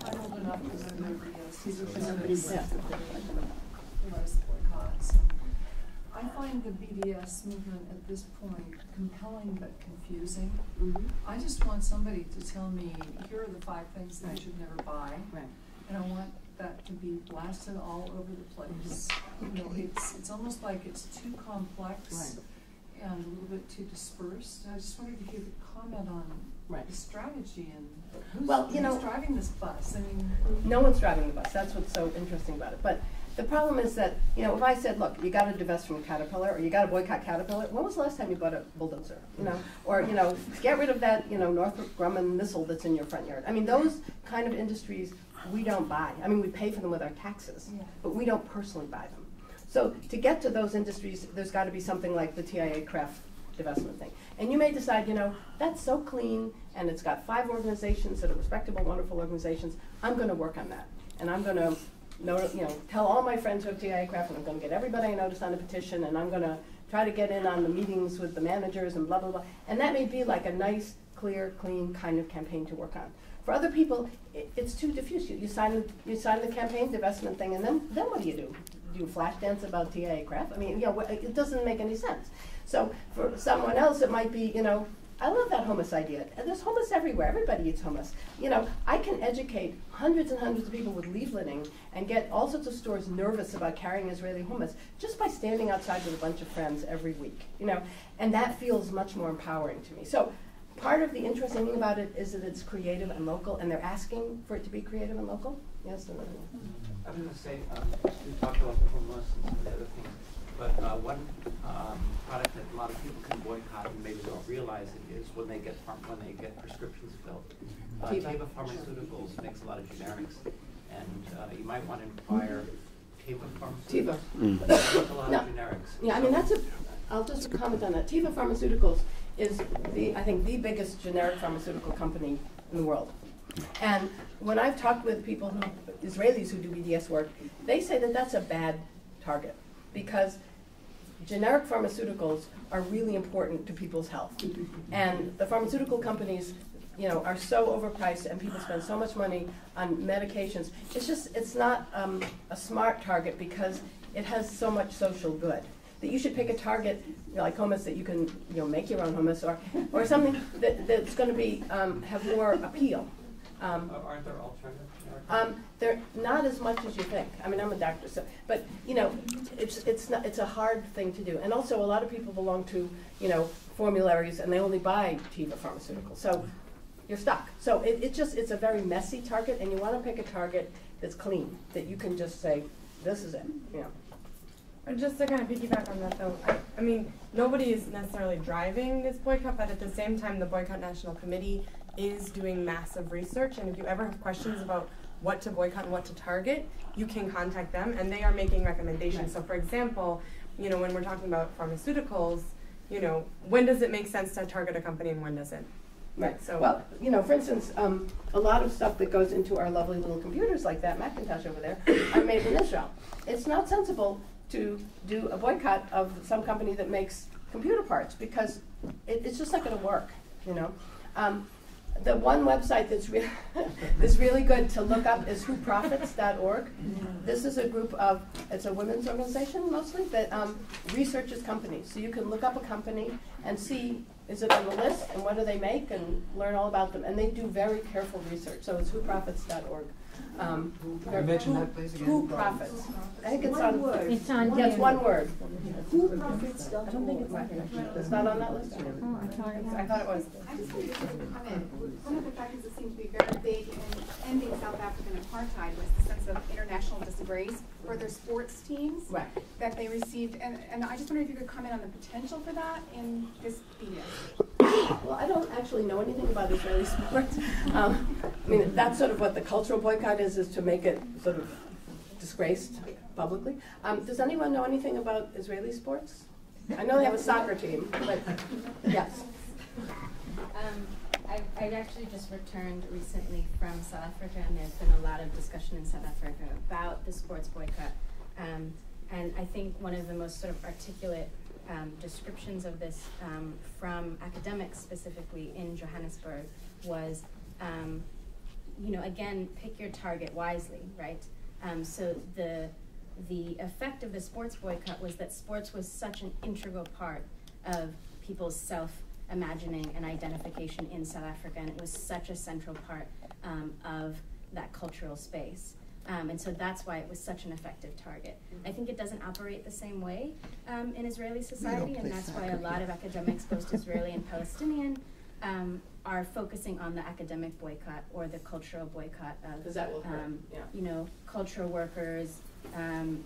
I'm old enough to remember boycotts. I find the BDS movement at this point compelling but confusing. I just want somebody to tell me, here are the 5 things that I should never buy. And I want that to be blasted all over the place. It's almost like it's too complex and a little bit too dispersed. I just wanted to hear the comment on the strategy and who's driving this bus. I mean, no one's driving the bus. That's what's so interesting about it. But the problem is that, if I said, look, you got to divest from Caterpillar, or you got to boycott Caterpillar, when was the last time you bought a bulldozer? Or, get rid of that, Northrop Grumman missile that's in your front yard. I mean, those kind of industries we don't buy. I mean, we pay for them with our taxes, but we don't personally buy them. So to get to those industries, there's got to be something like the TIA craft divestment thing. And you may decide, that's so clean, and it's got 5 organizations that are respectable, wonderful organizations. I'm going to work on that, and I'm going to tell all my friends who have TIA craft, and I'm going to get everybody I noticed on the petition, and I'm going to try to get in on the meetings with the managers and blah, blah, blah. And that may be like a nice, clear, clean kind of campaign to work on. For other people, it's too diffuse. You sign the campaign divestment thing, and then what do? Do a flash dance about TIA craft? I mean, it doesn't make any sense. So for someone else, it might be, I love that hummus idea. And there's hummus everywhere. Everybody eats hummus. You know, I can educate hundreds and hundreds of people with leafleting and get all sorts of stores nervous about carrying Israeli hummus just by standing outside with a bunch of friends every week. You know, and that feels much more empowering to me. So part of the interesting thing about it is that it's creative and local, and they're asking for it to be creative and local. Yes. I was going to say, we talked about the hummus and some of the other things. But one product that a lot of people can boycott and maybe don't realize it is when they get prescriptions filled. Teva Pharmaceuticals makes a lot of generics, and you might want to inquire Teva Pharmaceuticals. Teva. A lot of generics. Yeah, I mean I'll just comment on that. Teva Pharmaceuticals is I think the biggest generic pharmaceutical company in the world. And when I've talked with people Israelis who do BDS work, they say that that's a bad target because generic pharmaceuticals are really important to people's health. And the pharmaceutical companies, you know, are so overpriced and people spend so much money on medications. It's not a smart target because it has so much social good. That you should pick a target, you know, like hummus, that you can, you know, make your own hummus, or something that's going to be have more appeal. Aren't there alternatives? They're not as much as you think. I mean, I'm a doctor, so, but you know, it's a hard thing to do. And also, a lot of people belong to, you know, formularies, and they only buy Teva Pharmaceuticals. So you're stuck. So it's a very messy target, and you want to pick a target that's clean, that you can just say, this is it. You know. Just to kind of piggyback on that, though, I mean, nobody is necessarily driving this boycott, but at the same time, the Boycott National Committee is doing massive research, and if you ever have questions about what to boycott and what to target, you can contact them, and they are making recommendations. Right. So, for example, you know, when we're talking about pharmaceuticals, you know, when does it make sense to target a company and when does it? Right. So, well, you know, for instance, a lot of stuff that goes into our lovely little computers like that Macintosh over there are made in Israel. It's not sensible to do a boycott of some company that makes computer parts because it's just not going to work, you know. The one website that's really good to look up is whoprofits.org. This is a group of, it's a women's organization mostly, that researches companies. So you can look up a company and see, is it on the list and what do they make, and learn all about them. And they do very careful research. So it's whoprofits.org. You mentioned that place again? Who Profits. I think it's one word. It's on. Yeah, it's one word. Whoprofits.org. I don't think it's not on that list. Oh, I thought it was. I just wanted to comment. One of the factors that seemed to be very big in ending South African apartheid was the sense of international disgrace for their sports teams that they received. And I just wonder if you could comment on the potential for that in this BDS. Well, I don't actually know anything about Israeli sports. I mean, that's sort of what the cultural boycott is to make it sort of disgraced publicly. Does anyone know anything about Israeli sports? I know they have a soccer team, but yes. I actually just returned recently from South Africa, and there's been a lot of discussion in South Africa about the sports boycott. And I think one of the most sort of articulate descriptions of this from academics specifically in Johannesburg was, you know, again, pick your target wisely, right? So the effect of the sports boycott was that sports was such an integral part of people's self-imagining and identification in South Africa, and it was such a central part of that cultural space. And so that's why it was such an effective target. I think it doesn't operate the same way in Israeli society, and that's why a lot of academics, both Israeli and Palestinian, are focusing on the academic boycott or the cultural boycott of, that will hurt. you know, cultural workers and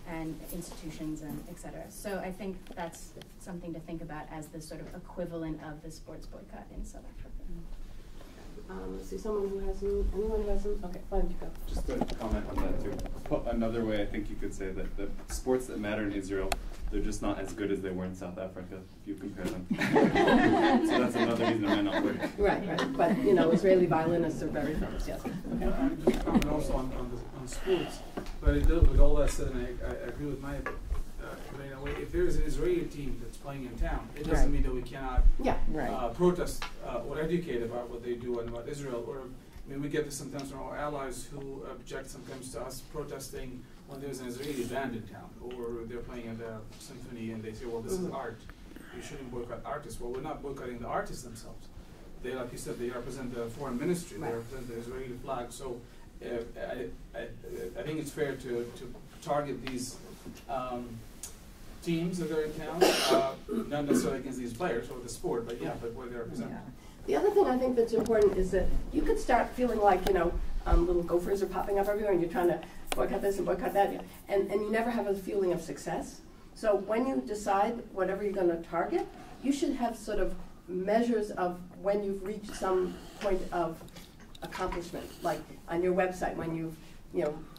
institutions and et cetera. So I think that's something to think about as the sort of equivalent of the sports boycott in South Africa. Let's see, anyone who hasn't, okay, why don't you go? Just to comment on that too. Put another way, I think you could say that the sports that matter in Israel, they're just not as good as they were in South Africa, if you compare them. So that's another reason it might not work. Right. But, you know, Israeli violinists are very famous, yes. Okay. Just comment also on sports. But with all that said, and I agree with my if there is an Israeli team that's playing in town, it doesn't mean that we cannot protest or educate about what they do and about Israel. Or I mean, we get this sometimes from our allies who object sometimes to us protesting when there's an Israeli band in town, or they're playing at a symphony and they say, well, this is art. You shouldn't boycott artists. Well, we're not boycotting the artists themselves. they, like you said, they represent the foreign ministry, they represent the Israeli flag. So I think it's fair to target these teams that are in town, not necessarily against these players or the sport, but but what they represent. The other thing I think that's important is that you could start feeling like, little gophers are popping up everywhere and you're trying to boycott this and boycott that, and you never have a feeling of success. So when you decide whatever you're going to target, you should have sort of measures of when you've reached some point of accomplishment, like on your website when you've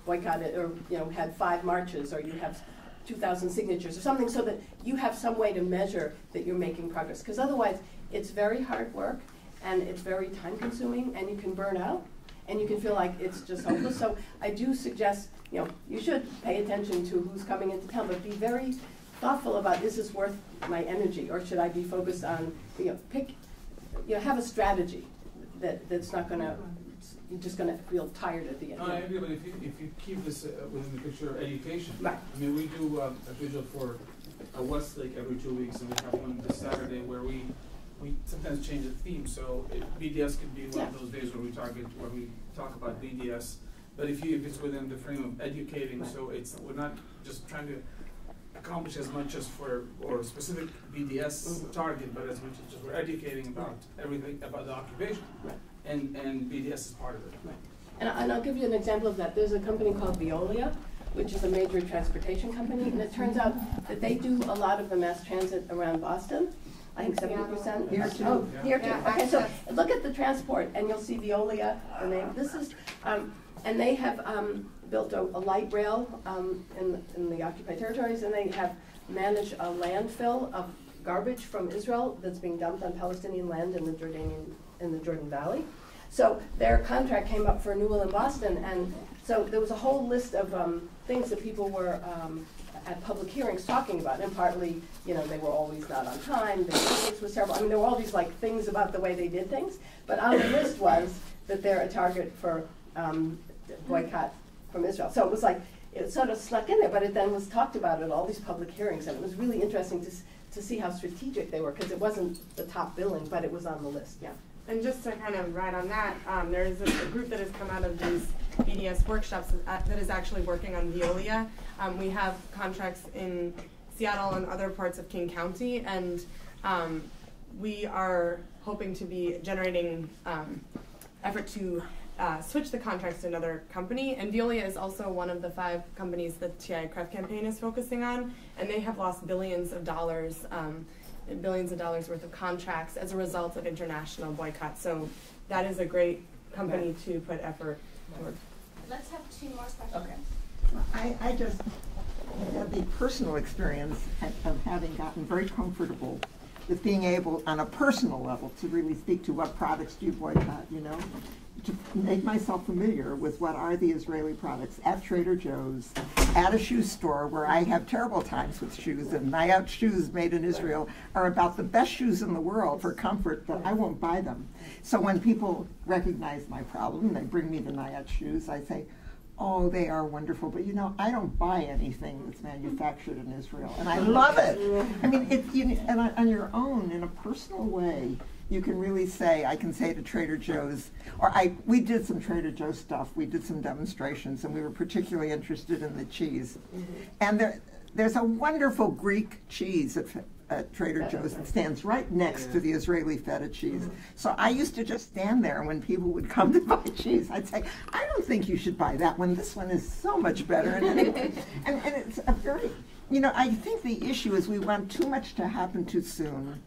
boycotted or had 5 marches, or you have 2,000 signatures or something, so that you have some way to measure that you're making progress. Because otherwise, it's very hard work, and it's very time consuming, and you can burn out, and you can feel like it's just hopeless. So I do suggest, you should pay attention to who's coming into town, but be very thoughtful about, is this worth my energy, or should I be focused on, have a strategy that's not going to, you're just going to feel tired at the end. No, I agree, but if you keep this within the picture of education, right. I mean, we do a vigil for Westlake every 2 weeks, and we have one this Saturday where we sometimes change the theme. So BDS could be one of those days where we talk about BDS. But if it's within the frame of educating, so we're not just trying to accomplish as much as for a specific BDS target, but as much as just we're educating about everything about the occupation. Right. And BDS is part of it. Right. And I'll give you an example of that. There's a company called Veolia, which is a major transportation company, and it turns out that they do a lot of the mass transit around Boston. I think 70%. Here too. Oh, here too. Okay, so look at the transport, and you'll see Veolia. This is, and they have built a light rail in the occupied territories, and they have managed a landfill of garbage from Israel that's being dumped on Palestinian land in the Jordan Valley. So their contract came up for renewal in Boston, and so there was a whole list of things that people were at public hearings talking about, and partly, they were always not on time, the ethics was terrible. I mean, there were all these things about the way they did things, but on the list was that they're a target for boycott from Israel. So it was it sort of snuck in there, but it then was talked about at all these public hearings, and it was really interesting to see how strategic they were, because it wasn't the top billing, but it was on the list, And just to kind of ride on that, there is a group that has come out of these BDS workshops that is actually working on Veolia. We have contracts in Seattle and other parts of King County, and we are hoping to be generating effort to switch the contracts to another company. And Veolia is also one of the 5 companies that TI Craft Campaign is focusing on, and they have lost billions of dollars worth of contracts as a result of international boycotts. So that is a great company to put effort towards. Let's have 2 more questions. Okay. I just had the personal experience of having gotten very comfortable with being able, on a personal level, to really speak to what products do you boycott, to make myself familiar with what are the Israeli products at Trader Joe's, at a shoe store where I have terrible times with shoes, and Nayat shoes made in Israel are about the best shoes in the world for comfort, but I won't buy them. So when people recognize my problem, they bring me the Nayat shoes, I say, oh, they are wonderful, but I don't buy anything that's manufactured in Israel, and I love it. I mean, and on your own, in a personal way, you can really say, I can say to Trader Joe's, we did some Trader Joe's stuff, we did some demonstrations, and we were particularly interested in the cheese. And there's a wonderful Greek cheese at Trader Joe's that stands right next to the Israeli feta cheese. So I used to just stand there, and when people would come to buy cheese, I'd say, I don't think you should buy that one. This one is so much better. And it's a very, I think the issue is we want too much to happen too soon.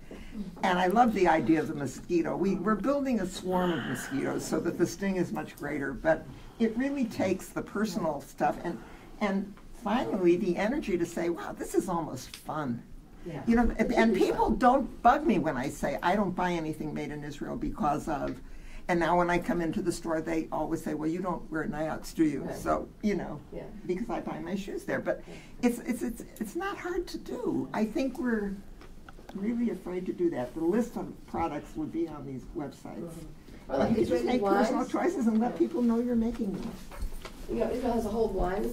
And I love the idea of the mosquito. We're building a swarm of mosquitoes so that the sting is much greater, but it really takes the personal stuff and finally the energy to say, wow, this is almost fun. Yeah. And people don't bug me when I say I don't buy anything made in Israel because of, and now when I come into the store, they always say, well, you don't wear Nayats, do you? Right. So, because I buy my shoes there. But it's not hard to do. I think we're really afraid to do that. The list of products would be on these websites. Well, you just make personal choices and let people know you're making them. Israel has a whole wine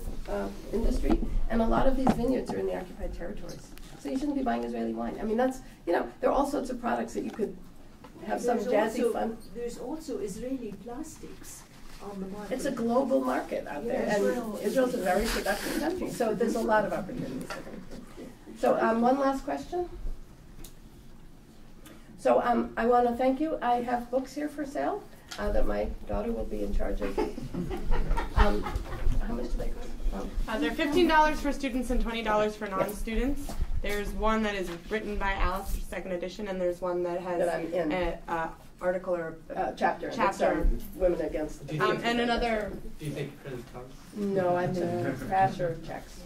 industry, and a lot of these vineyards are in the occupied territories. So you shouldn't be buying Israeli wine. I mean, that's, there are all sorts of products that you could have some There's jazzy also- fun. There's also Israeli plastics on the market. It's a global market out there, Yeah, and Israel is- Israel's a very productive country, so there's a lot of opportunities. So one last question. So I want to thank you. I have books here for sale that my daughter will be in charge of. How much do they cost? They're $15 for students and $20 for non-students. There's one that is written by Alice, second edition, and there's one that has That I'm in. an article or Chapter. chapter. Women against. And another. Do you take credit cards? No, I'm cash or checks.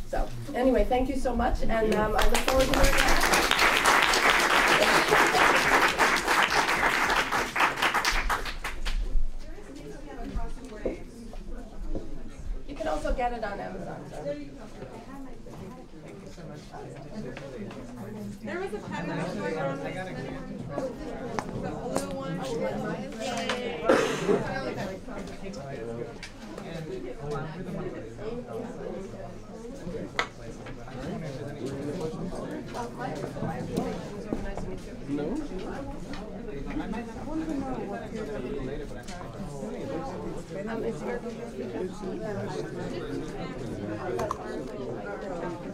So anyway, thank you so much, and I look forward to hearing that. You can also get it on Amazon. So. There was a pen that was going around. The blue one. No?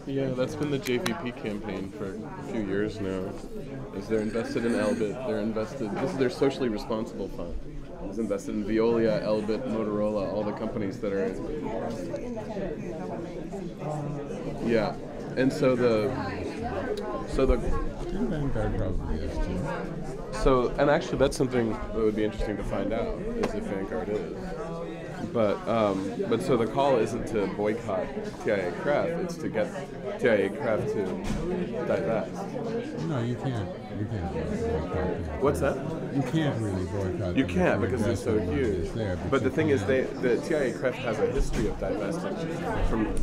Yeah, that's been the JVP campaign for a few years now. Is they're invested in Elbit, this is their socially responsible fund. It's invested in Veolia, Elbit, Motorola, all the companies that are yeah. And so and actually that's something that would be interesting to find out, is if Vanguard is. But so the call isn't to boycott TIA Craft, it's to get TIA Craft to divest. No, you can't. You can't boycott them. What's that? You can't really boycott. You them can't if because they're so investment huge. there, But the you thing is, can. the TIA Craft has a history of divesting from